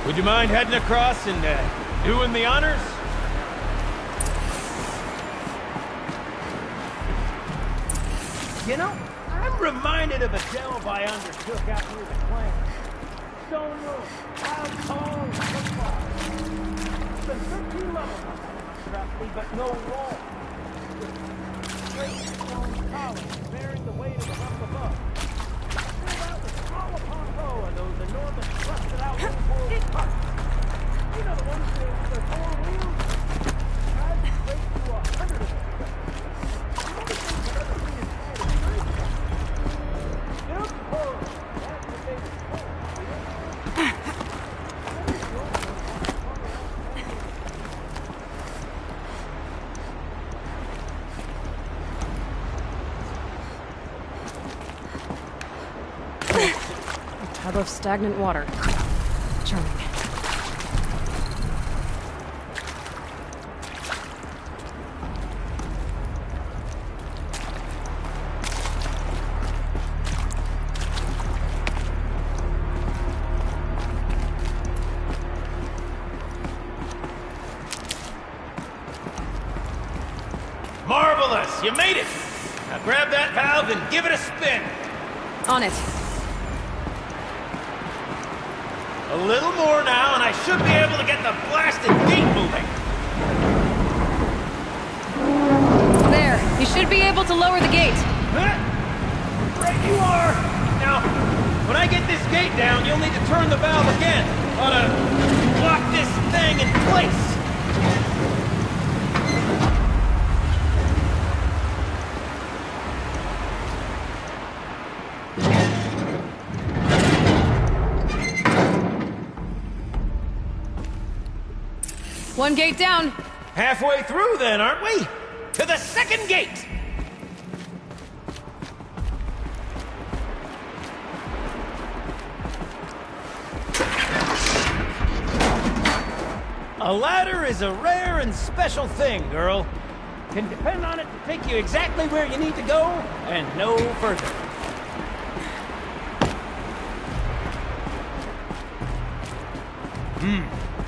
Would you mind heading across and doing the honors? You know, I'm reminded of a delve I undertook out near the clan. Stone room, wild tall, football. It's been 13 levels on that one, roughly, but no wall. Straight stone columns bearing the weight of the rough above. Filled out with row upon row of those enormous rusted out wooden parts. You know the ones with their four wheels? Drive straight to 100 of them. The only thing I've ever seen inside is great. Built horror. That's what they call it. A tub of stagnant water. Charming. Marvelous! You made it! Now grab that valve and give it a spin. On it. A little more now, and I should be able to get the blasted gate moving. There. You should be able to lower the gate. Right you are! Now, when I get this gate down, you'll need to turn the valve again. Ought to lock this thing in place. One gate down. Halfway through then, aren't we? To the second gate! A ladder is a rare and special thing, girl. Can depend on it to take you exactly where you need to go, and no further.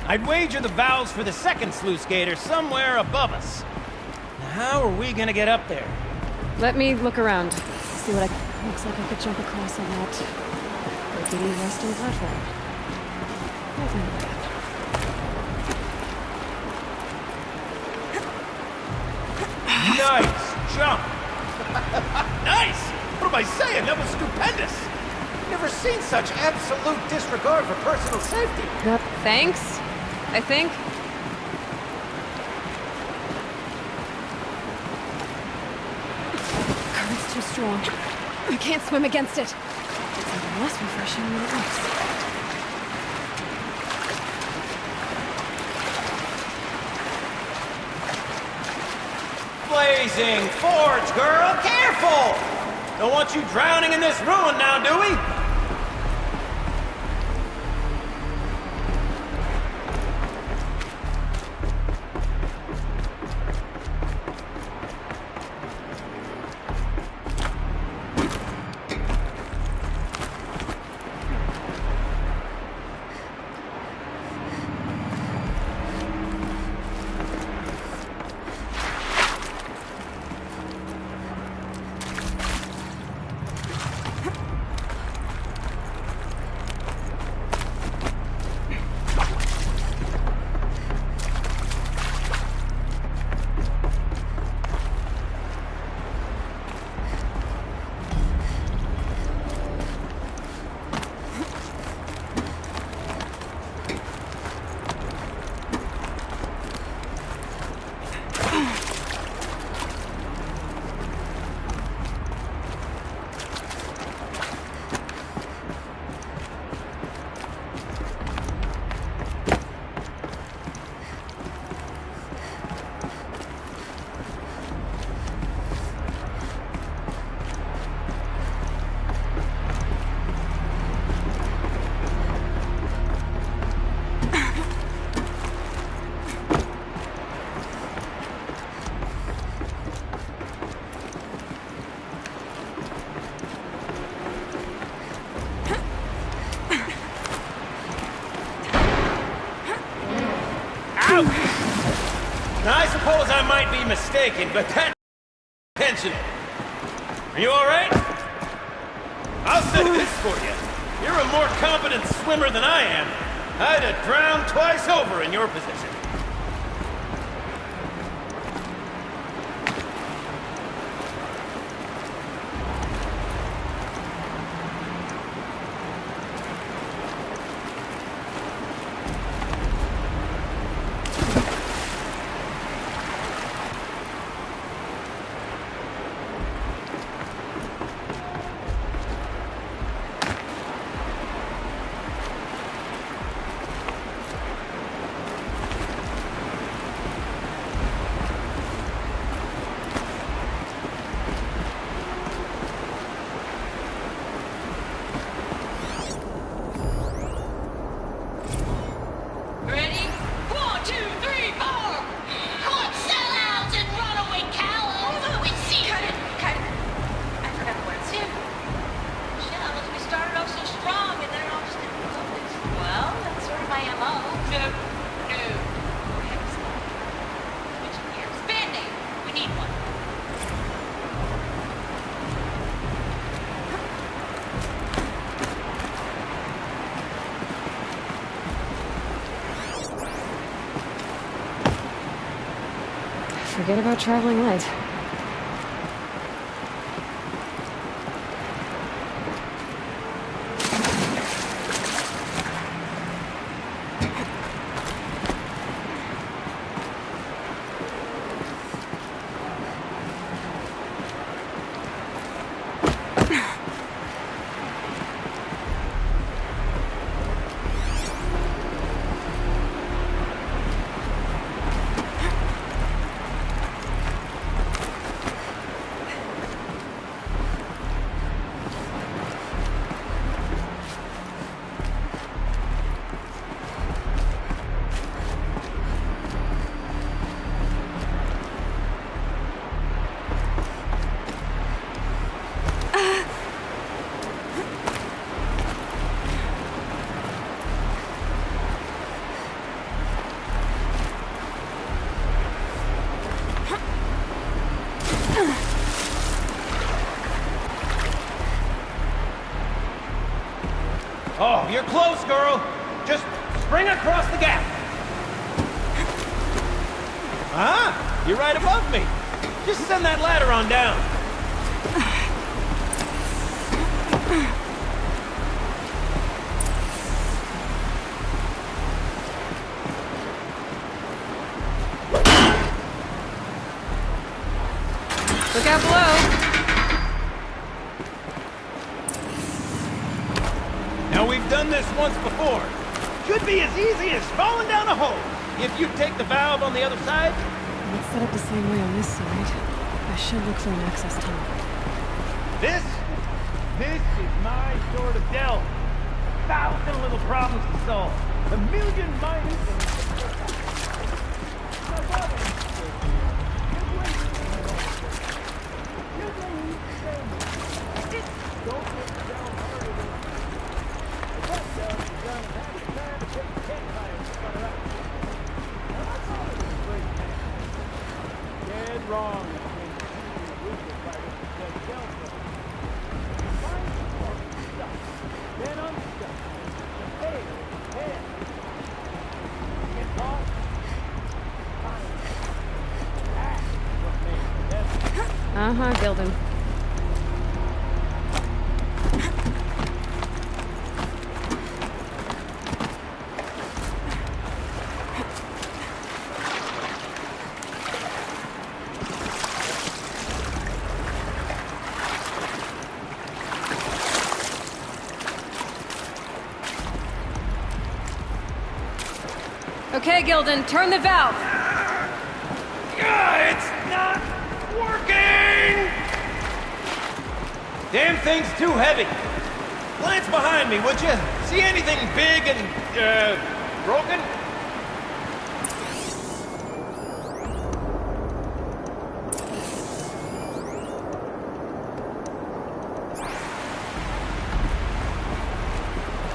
I'd wager the valves for the second sluice gate are somewhere above us. Now, how are we gonna get up there? Let me look around. See what I... Looks like I could jump across on that rickety resting platform. Nothing like that. Nice jump! Nice! What am I saying? That was stupendous! Never seen such absolute disregard for personal safety. Thanks, I think. Current's too strong. I can't swim against it. It's even less refreshing than it looks. Blazing Forge, girl! Careful! Don't want you drowning in this ruin now, do we? suppose I might be mistaken, but that tension. Are you all right? I'll say this for you. You're a more competent swimmer than I am. I'd have drowned twice over in your position. Forget about traveling light. Oh, you're close, girl. Just spring across the gap. Ah, you're right above me. Just send that ladder on down. Look out below. Now, we've done this once before. Should be as easy as falling down a hole. If you take the valve on the other side. Let's set up the same way on this side. I should look for an access tunnel. This is my sort of delve. 1,000 little problems to solve. A million minus. Uh-huh, Gilden. Okay, Gilden, turn the valve. It's not working! Damn thing's too heavy. Glance behind me, would you? See anything big and, broken?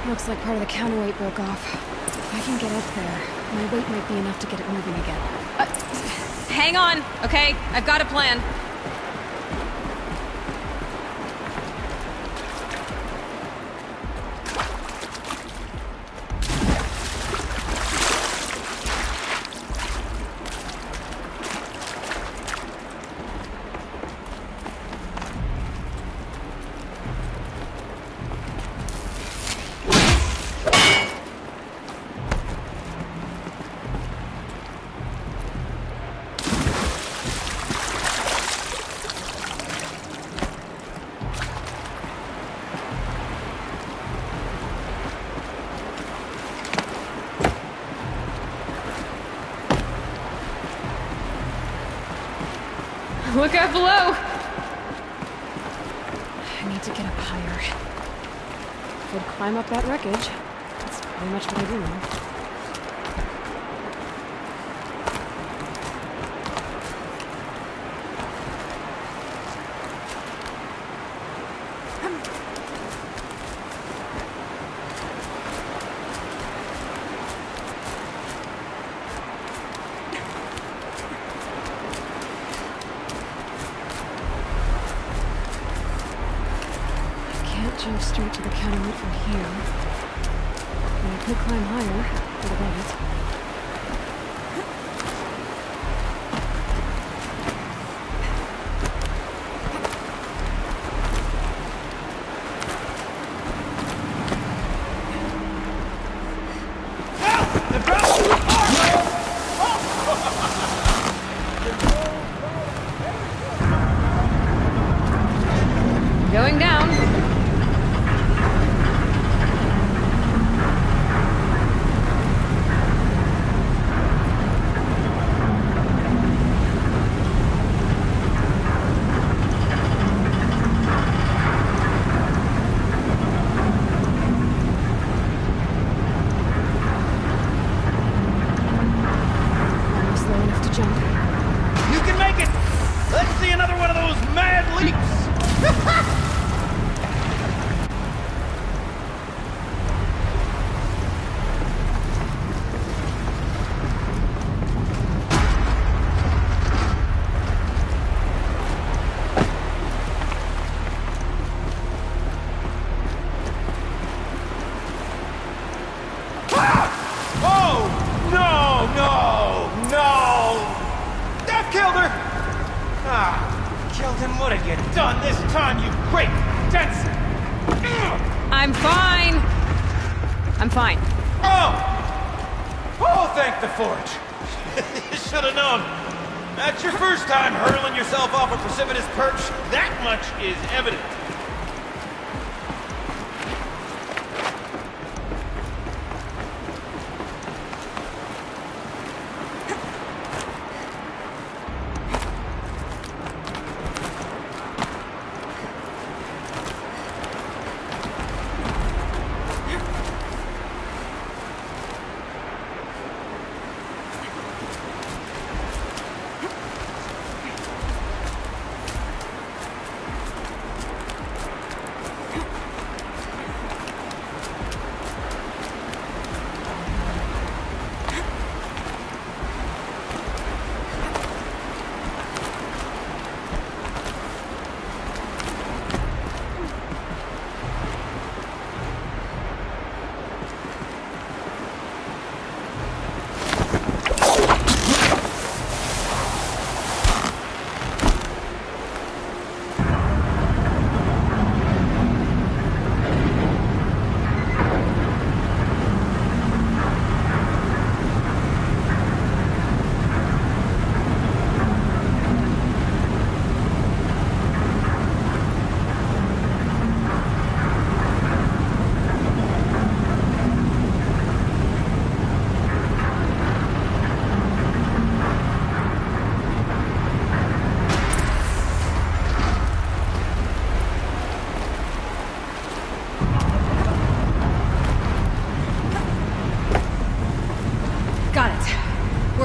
Looks like part of the counterweight broke off. If I can get up there, my weight might be enough to get it moving again. hang on, okay? I've got a plan. Look out below! I need to get up higher. Could climb up that wreckage. That's pretty much what I do now. Jump straight to the catapult from here. And I could climb higher. What about it? Going down. You can make it! Let's see another one of those mad leaps! Killed her! Killed him. What have you done this time, you great dense... I'm fine! I'm fine. Oh, thank the Forge. You should have known. That's your first time hurling yourself off a precipitous perch. That much is evident.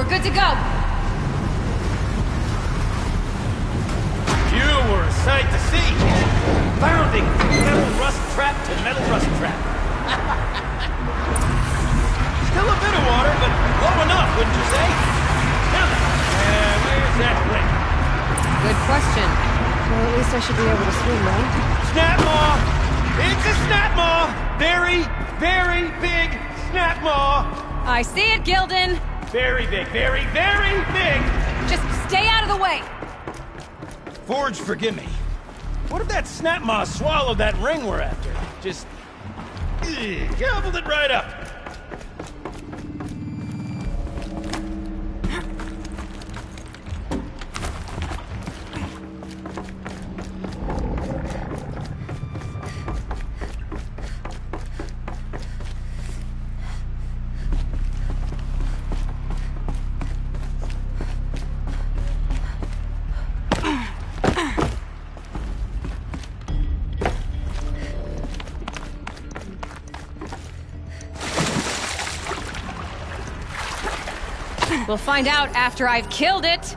Good to go. You were a sight to see. Bounding from metal rust trap to metal rust trap. Still a bit of water, but low enough, wouldn't you say? Now then, we're I should be able to swim, right? Snap maw! It's a snap maw! Very, very big snap maw! I see it, Gildan! Very big, very, very big! Just stay out of the way! Forge, forgive me. What if that snap maw swallowed that ring we're after? Just... gobbled it right up. We'll find out after I've killed it!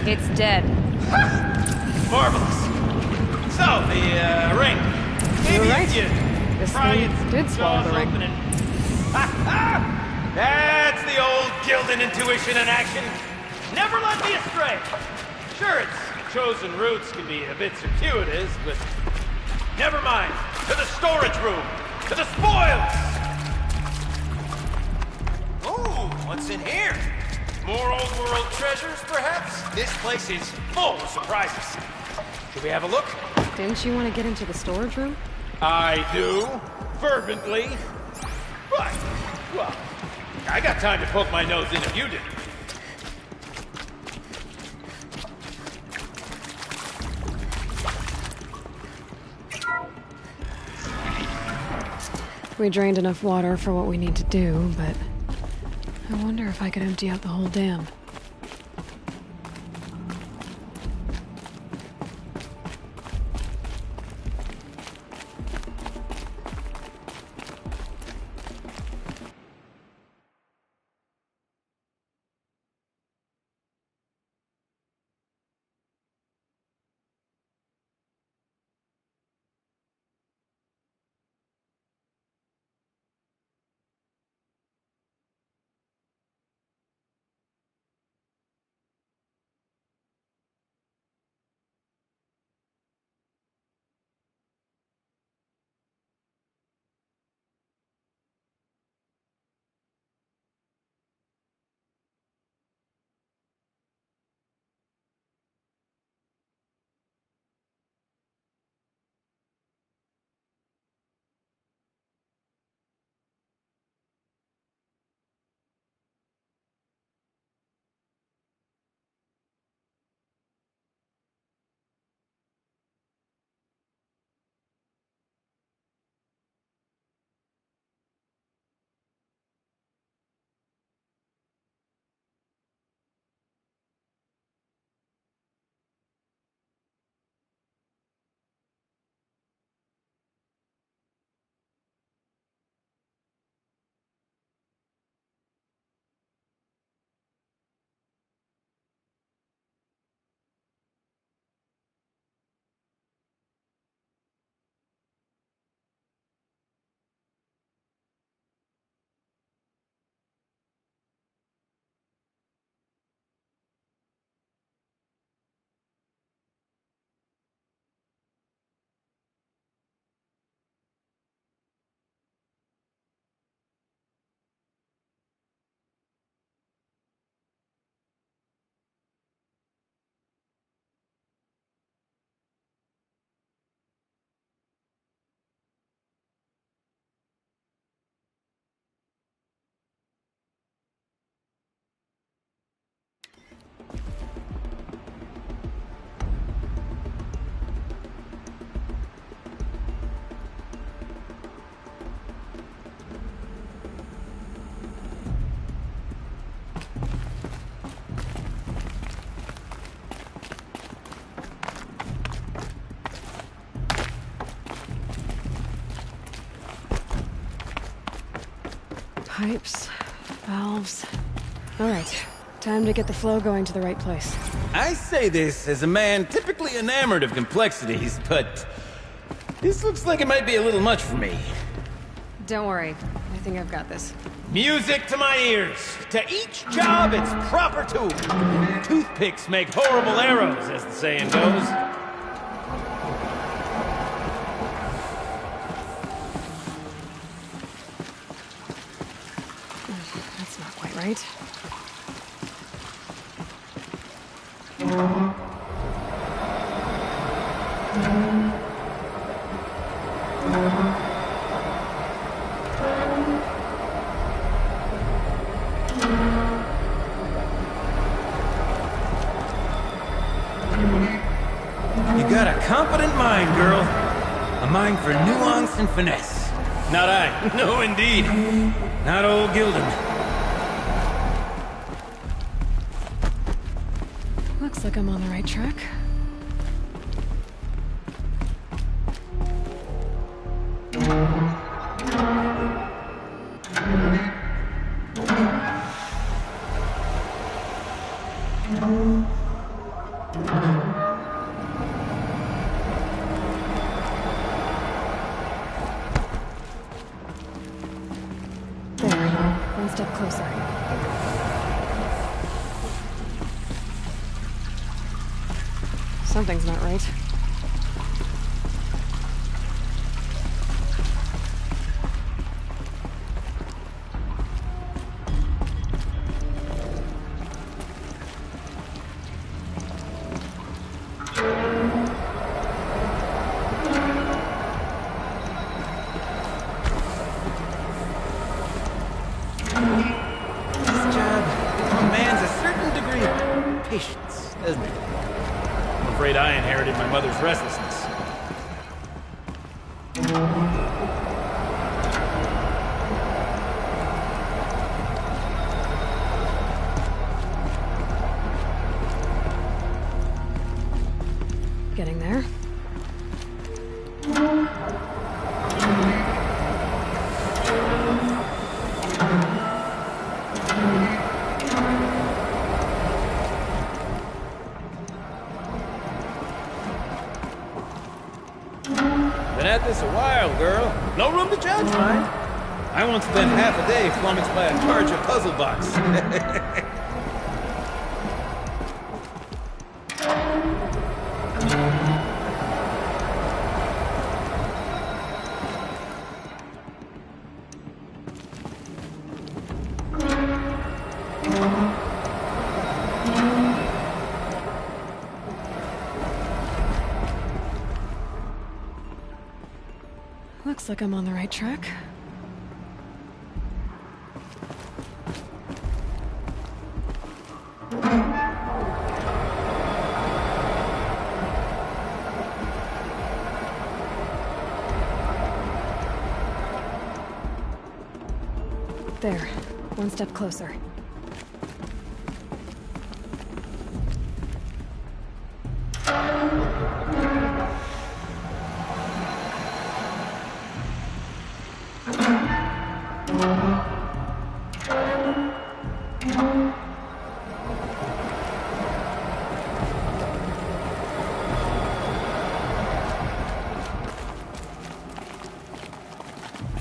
It's dead. Marvelous. So, the ring. Maybe You're right. if you This pry thing its did swallow jaws the ring. open and... That's the old Gildan intuition in action. Never led me astray. Sure, its chosen routes can be a bit circuitous, but never mind. To the storage room. To the spoils. Ooh, what's in here? More old world treasures, perhaps? This place is full of surprises. Should we have a look? Didn't you want to get into the storage room? I do, fervently. But, well, I got time to poke my nose in if you didn't. We drained enough water for what we need to do, but I wonder if I could empty out the whole dam. Pipes, valves. All right, time to get the flow going to the right place. I say this as a man typically enamored of complexities, but this looks like it might be a little much for me. Don't worry, I think I've got this. Music to my ears. To each job, its proper tool. Toothpicks make horrible arrows, as the saying goes. That's not quite right. You got a competent mind, girl. A mind for nuance and finesse. Not I. No, indeed. Not old Gildan. Looks like I'm on the right track. One step closer. Something's not right. This job demands a certain degree of patience, doesn't it? I'm afraid I inherited my mother's restlessness. Getting there. Been at this a while, girl. No room to judge, mind. I once spent half a day flummoxed by a Karja puzzle box. Looks like I'm on the right track. There, one step closer.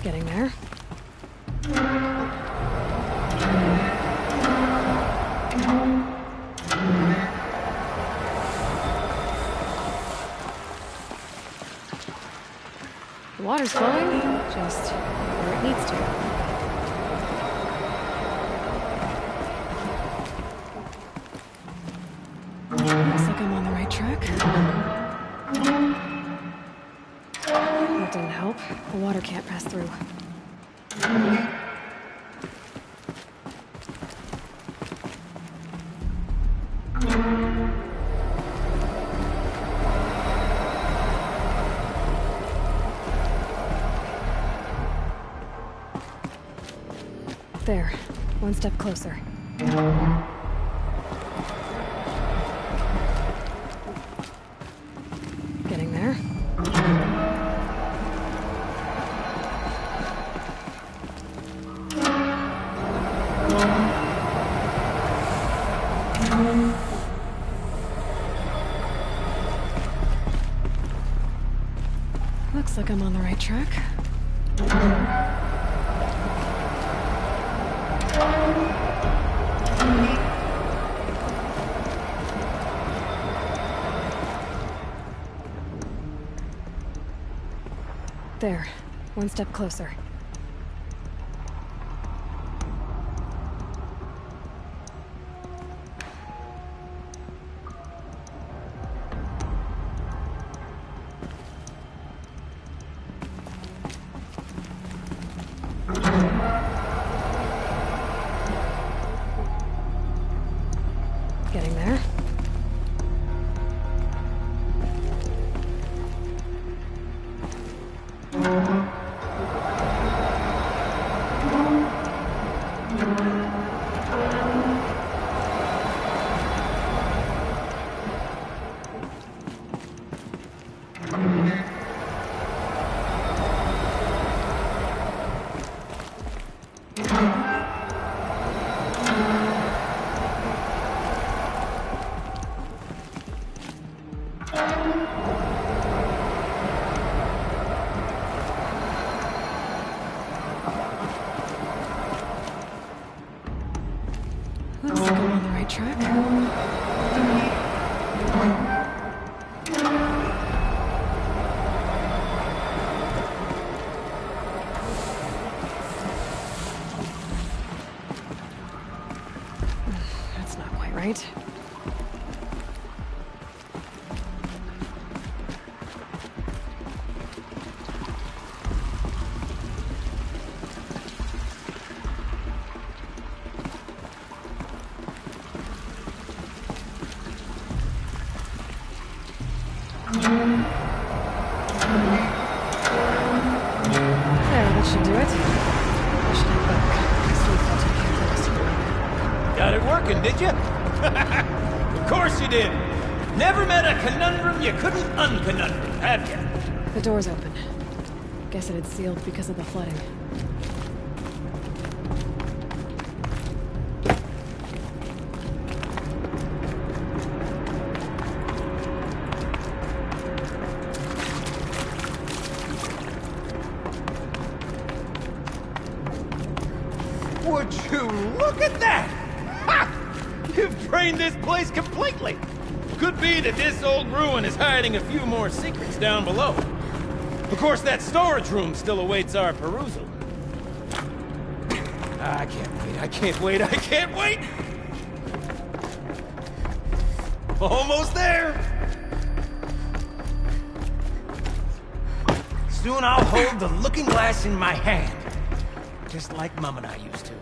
Getting there. The water's flowing, just where it needs to. Looks like I'm on the right track. That didn't help. The water can't pass through. There, one step closer. Getting there. Looks like I'm on the right track. There. One step closer. Getting there. Looks like I'm on the right track. That's not quite right. There, that should do it. I should head back. I still have to take care of this. Got it working, did you? Of course you did. Never met a conundrum you couldn't unconundrum, have you? The door's open. Guess it had sealed because of the flooding. Would you look at that? Ha! You've drained this place completely. Could be that this old ruin is hiding a few more secrets down below. Of course, that storage room still awaits our perusal. I can't wait, I can't wait, I can't wait! Almost there! Soon I'll hold the looking glass in my hand. Just like Mum and I used to.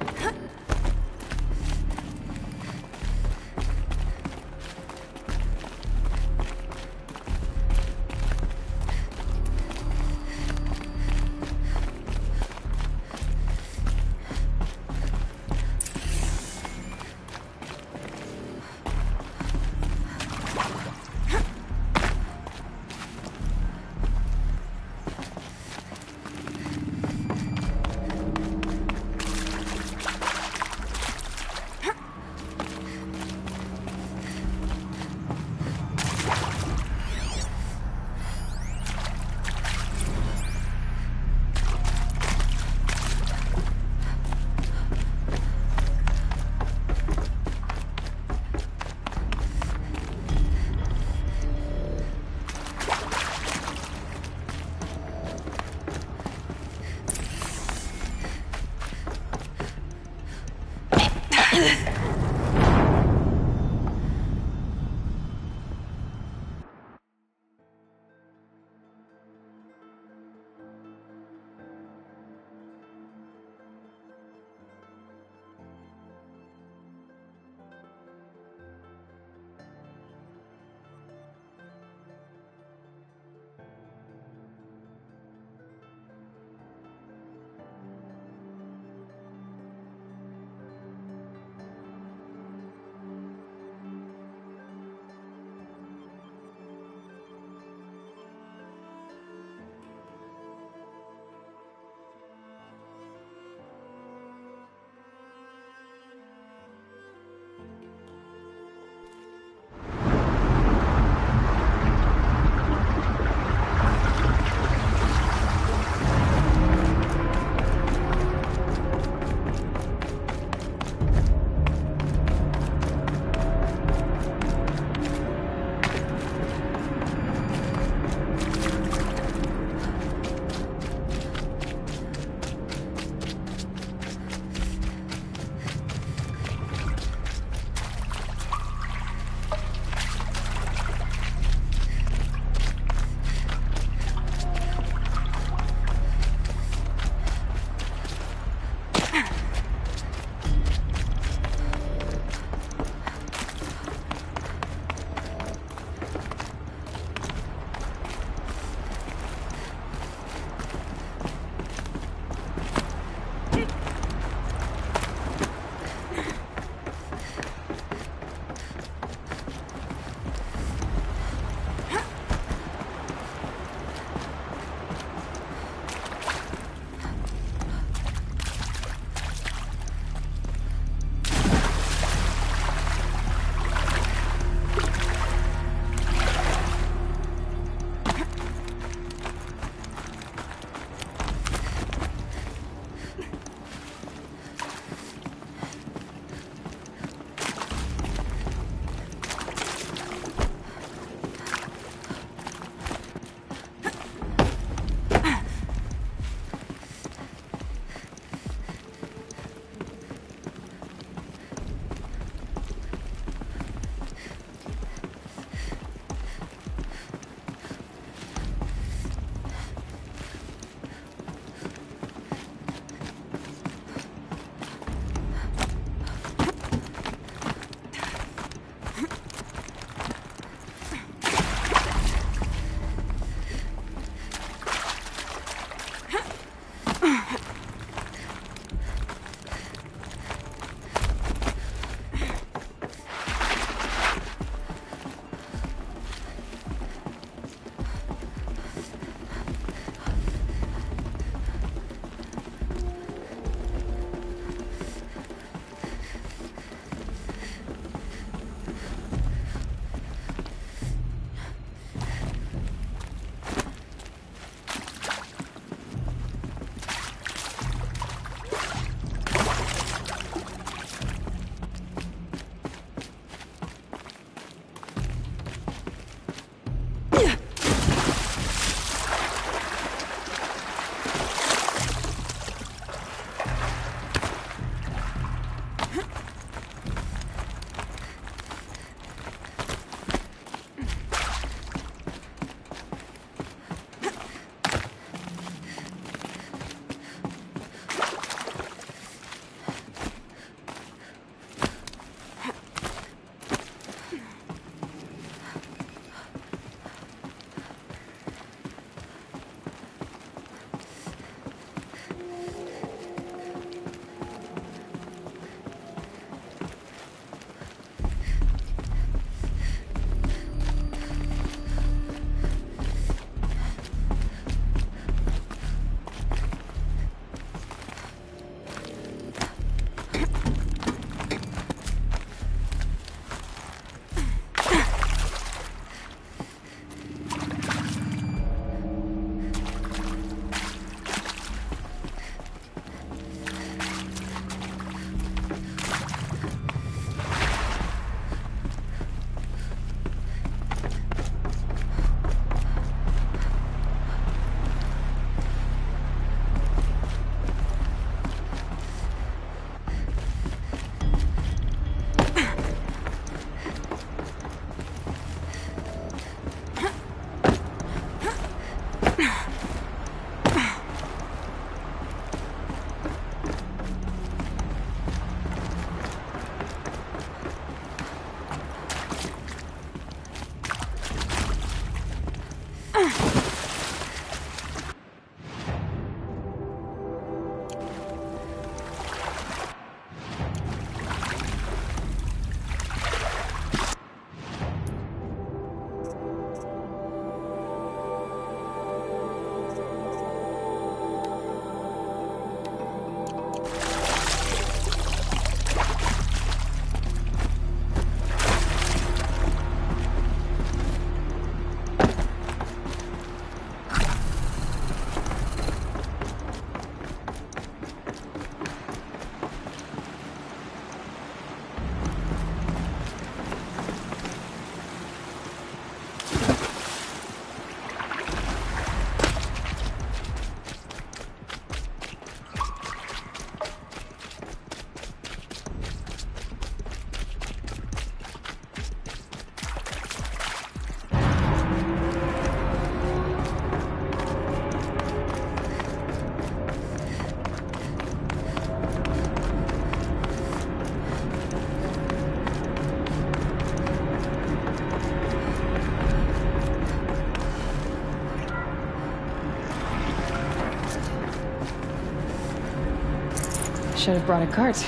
Should have brought a cart.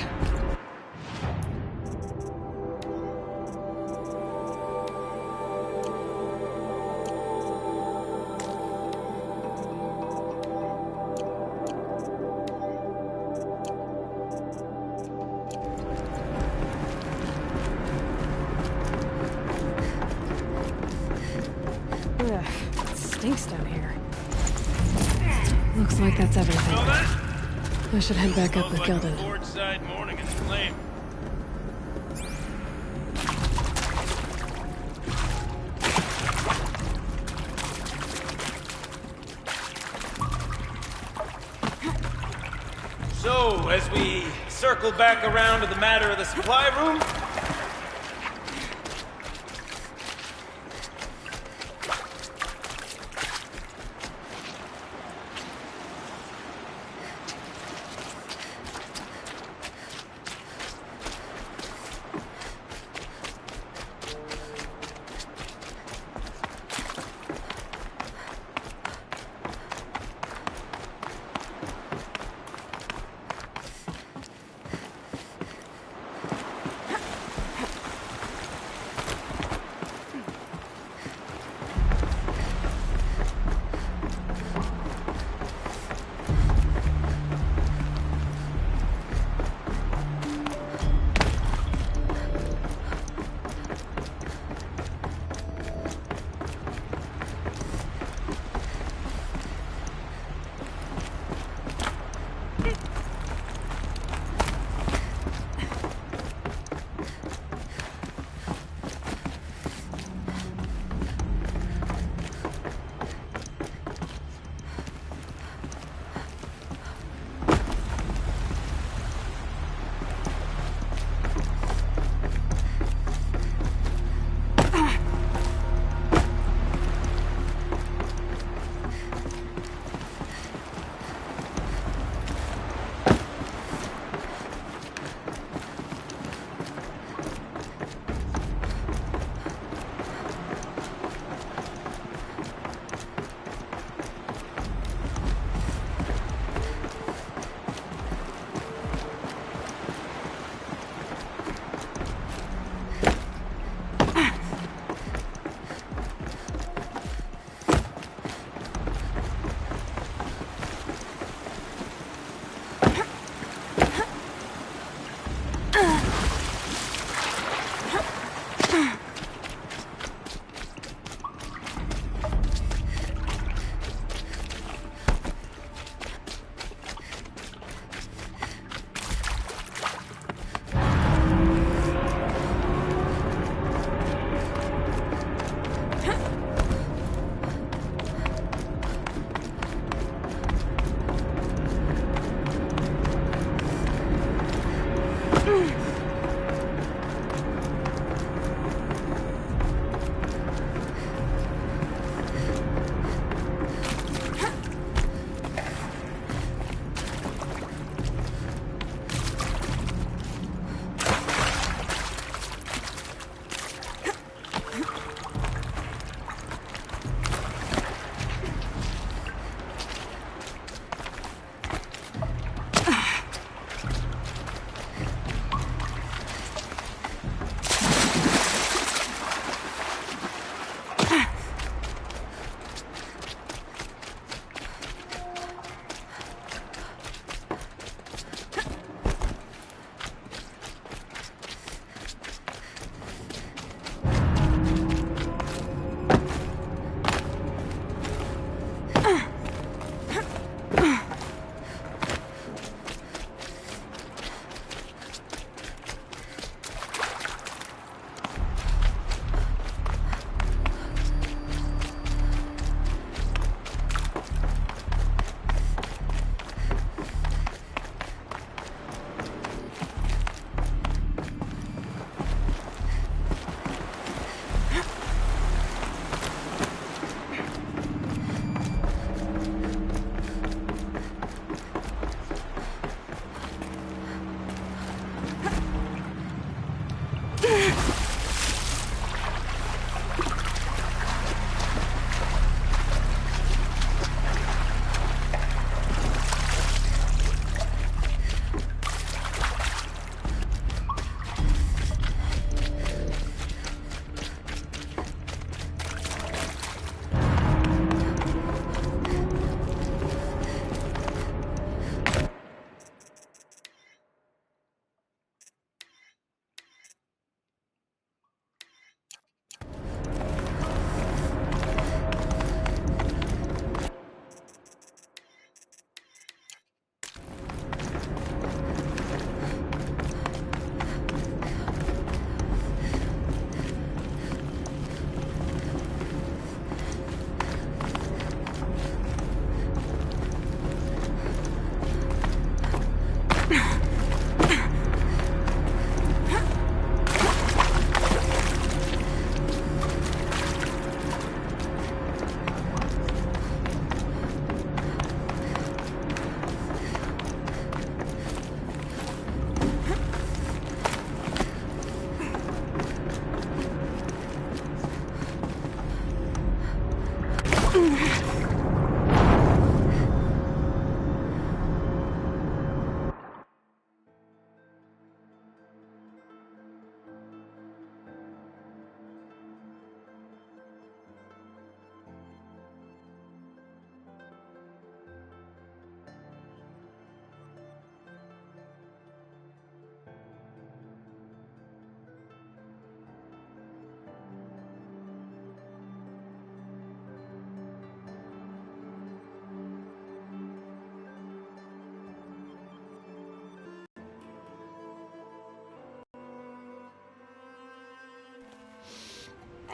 Ugh, it stinks down here. Looks like that's everything. I should head back up with Gildan. So, as we circle back around to the matter of the supply room,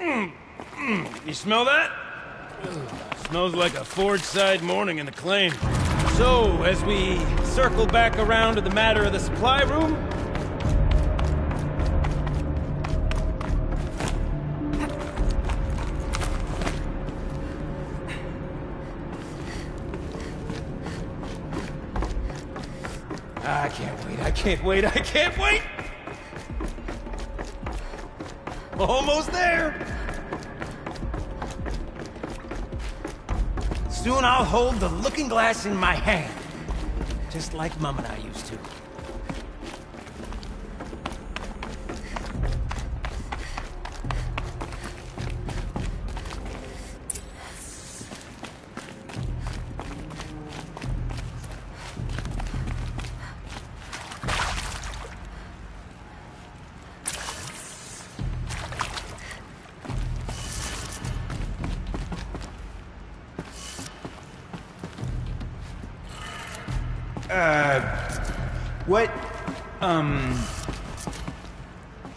You smell that? Smells like a Forge-side morning in the claim. So, as we circle back around to the matter of the supply room... I can't wait, I can't wait, I can't wait! Almost there! Soon I'll hold the looking glass in my hand. Just like Mum and I used to.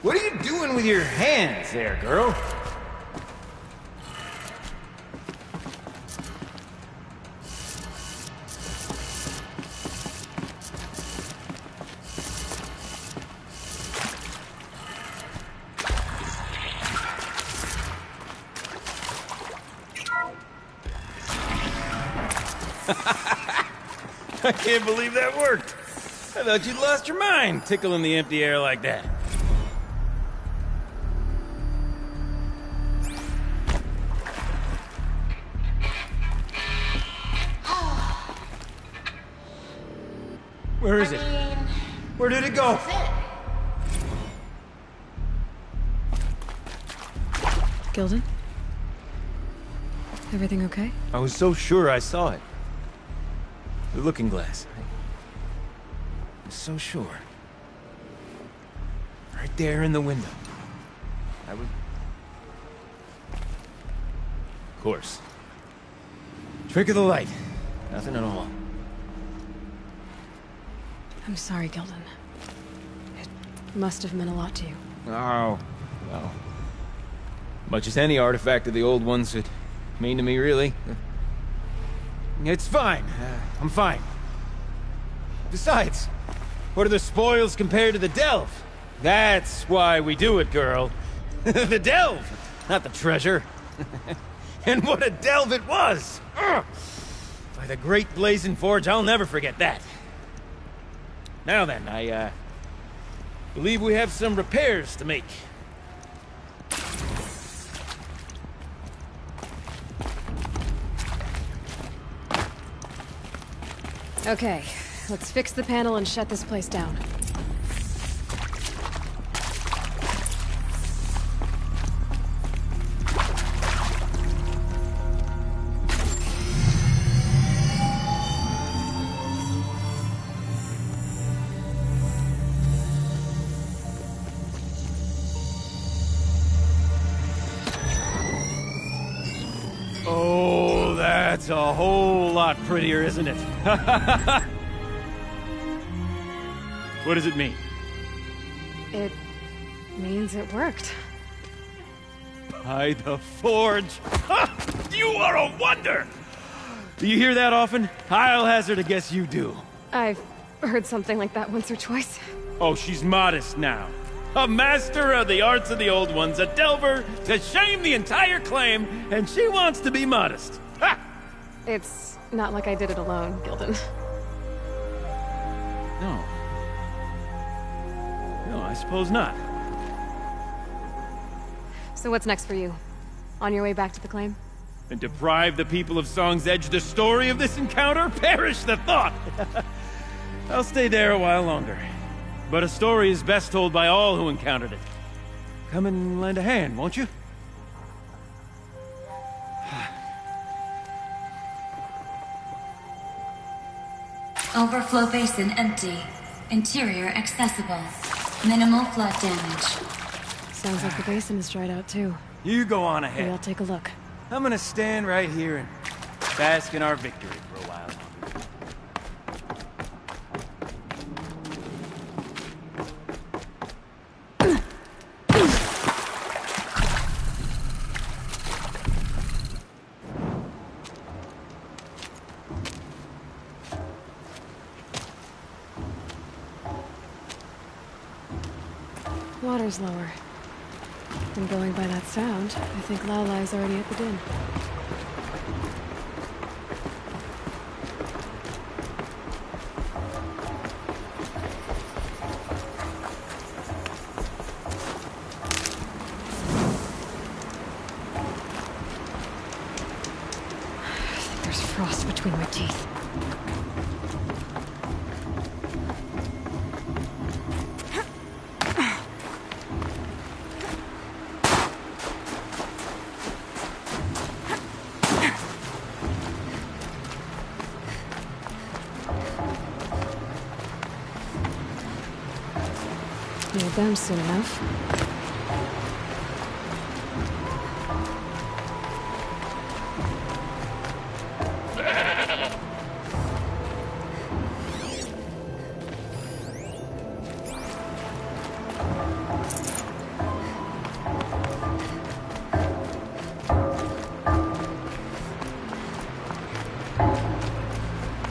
What are you doing with your hands there, girl? I can't believe that worked. I thought you'd lost your mind, tickling the empty air like that. Where is it? Where did it go? Gilden? Everything okay? I was so sure I saw it. The looking glass. I was so sure. Right there in the window. I was... Of course. Trick of the light. Nothing at all. I'm sorry, Gilden. It must have meant a lot to you. Oh, well. Much as any artifact of the old ones would mean to me, really. It's fine. I'm fine. Besides, what are the spoils compared to the delve? That's why we do it, girl. The delve, not the treasure. And what a delve it was! Ugh. By the great Blazing Forge, I'll never forget that. Now then, I believe we have some repairs to make. Okay, let's fix the panel and shut this place down. Oh, that's a whole lot prettier, isn't it? What does it mean? It means it worked. By the Forge! You are a wonder! Do you hear that often? I'll hazard a guess you do. I've heard something like that once or twice. Oh, she's modest now. A master of the arts of the old ones, a delver to shame the entire claim, and she wants to be modest. Ha! It's not like I did it alone, Gilden. No. No, I suppose not. So what's next for you? On your way back to the claim? And deprive the people of Song's Edge the story of this encounter? Perish the thought! I'll stay there a while longer. But a story is best told by all who encountered it. Come and lend a hand, won't you? Overflow basin empty. Interior accessible. Minimal flood damage. Sounds like the basin is dried out too. You go on ahead. Maybe I'll take a look. I'm gonna stand right here and bask in our victory for a while longer. Water's lower. And going by that sound, I think Laolai's already at the den. I think there's frost between my teeth. You're down soon enough.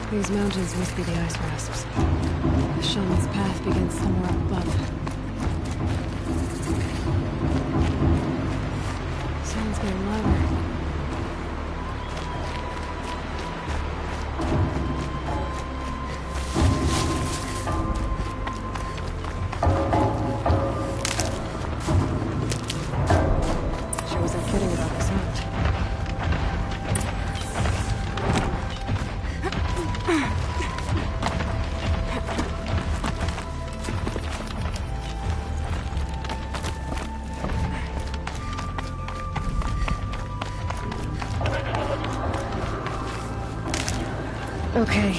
These mountains must be the ice rasps. The shaman's path begins somewhere above. Sounds getting louder. She wasn't kidding about the sound. Okay.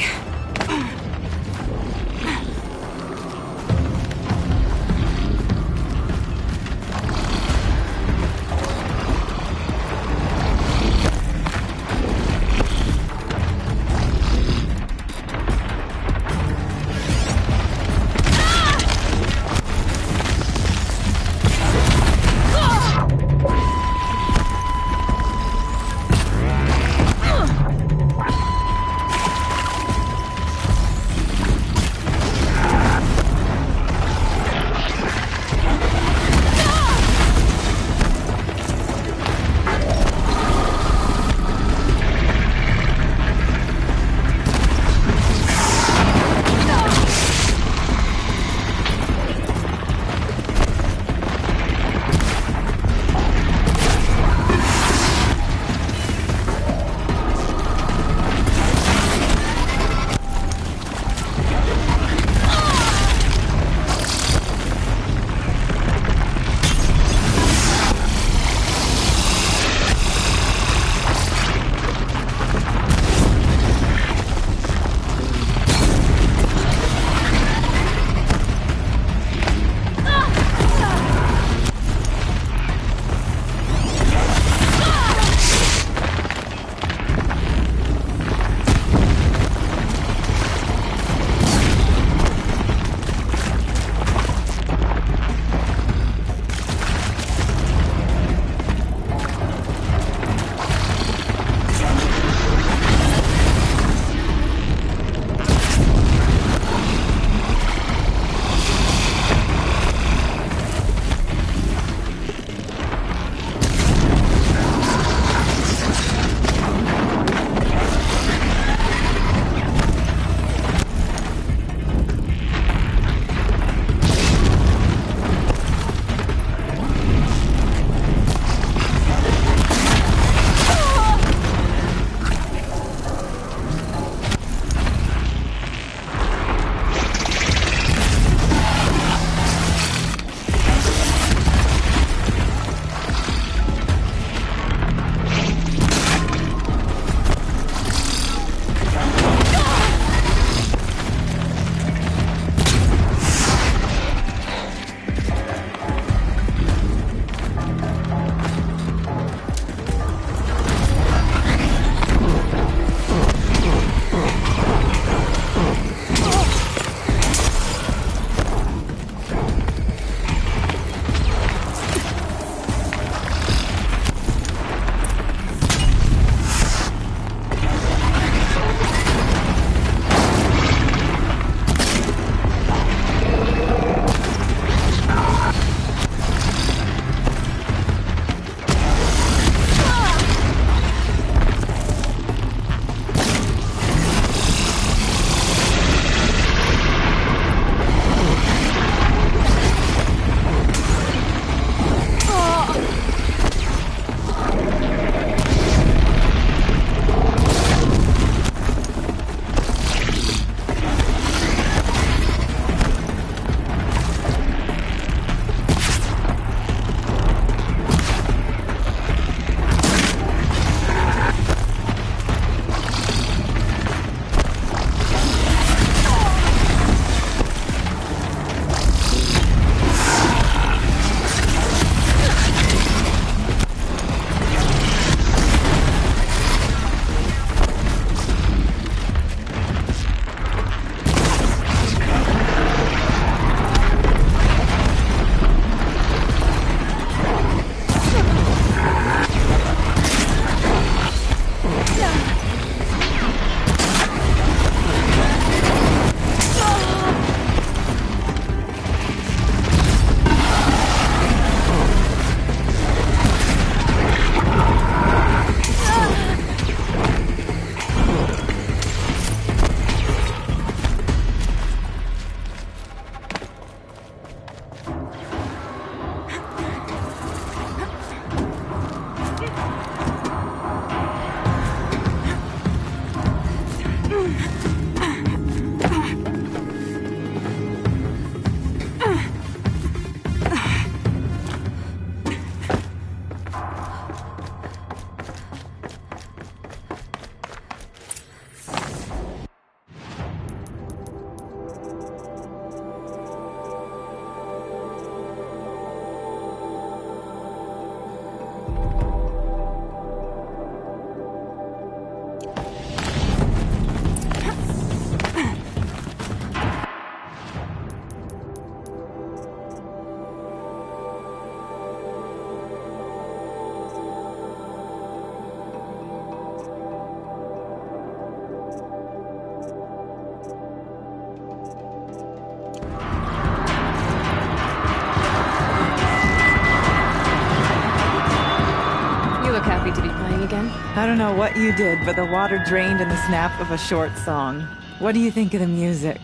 again? I don't know what you did, but the water drained in the snap of a short song. What do you think of the music?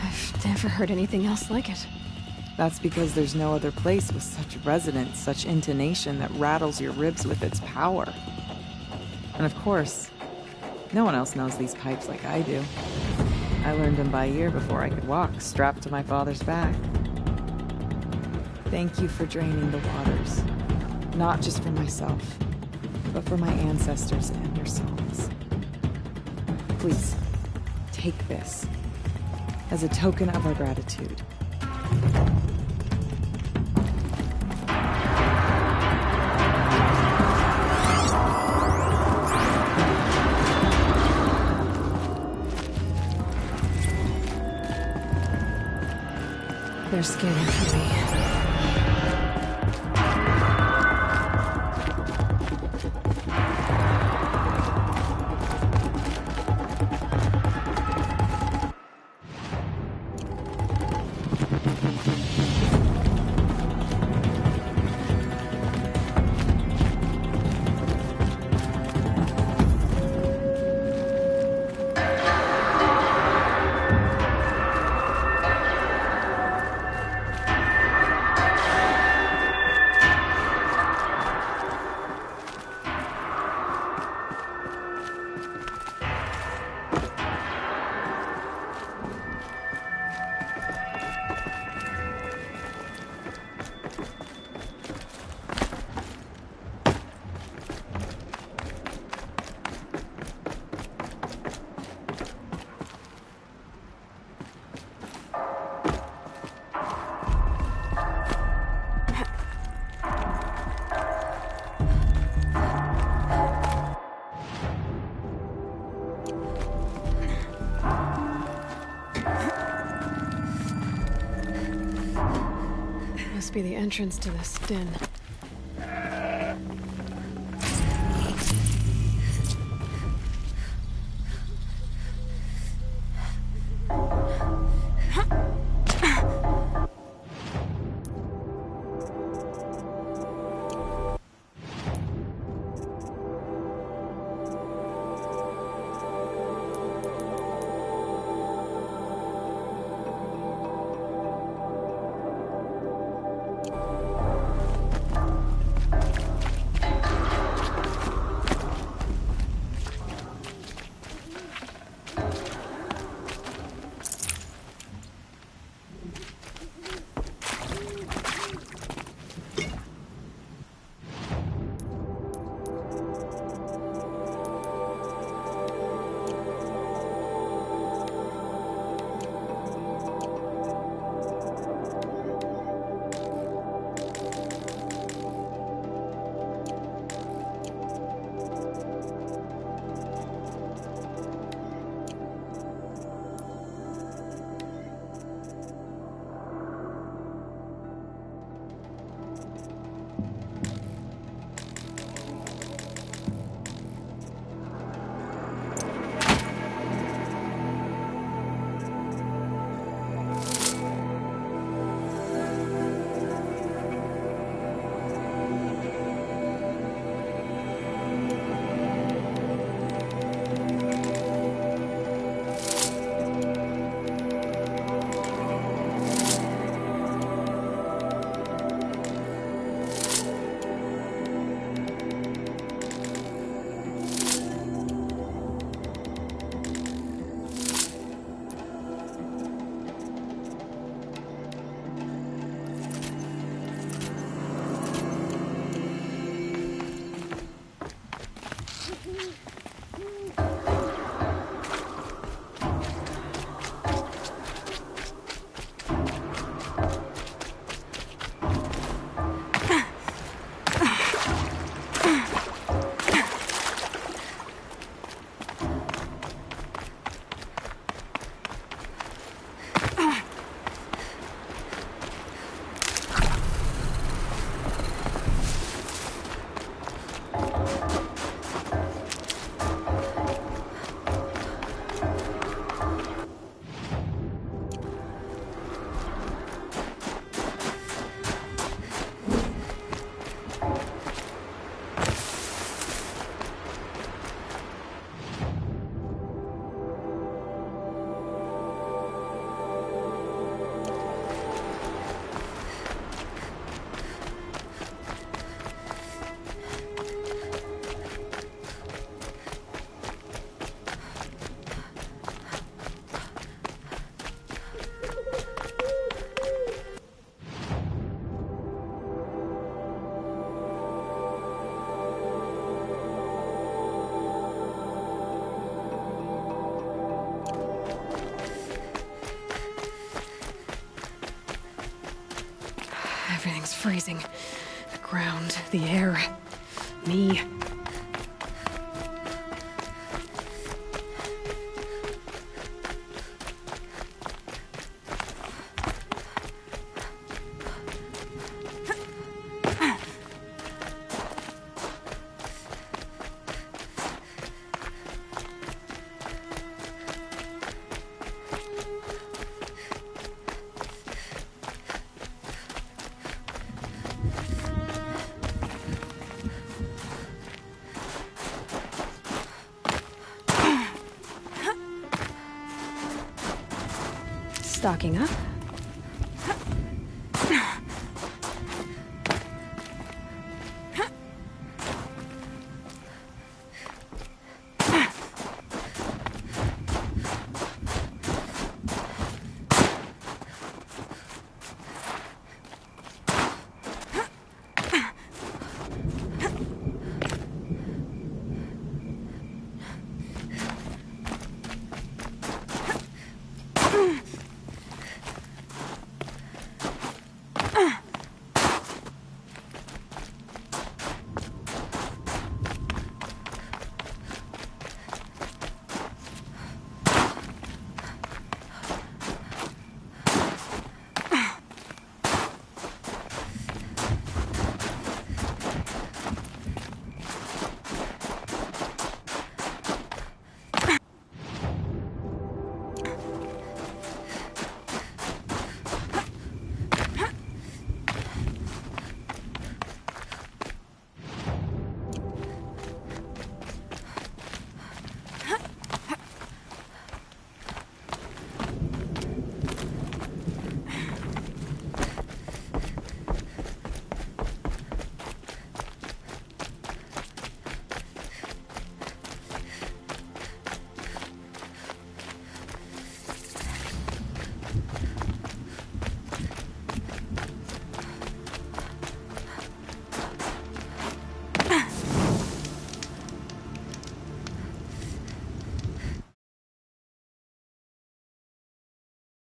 I've never heard anything else like it. That's because there's no other place with such resonance, such intonation that rattles your ribs with its power. And of course, no one else knows these pipes like I do. I learned them by ear before I could walk, strapped to my father's back. Thank you for draining the waters. Not just for myself, but for my ancestors and your songs. Please, take this as a token of our gratitude. They're scanning for me. Must be the entrance to this den. Everything's freezing. The ground, the air, me. Stocking up.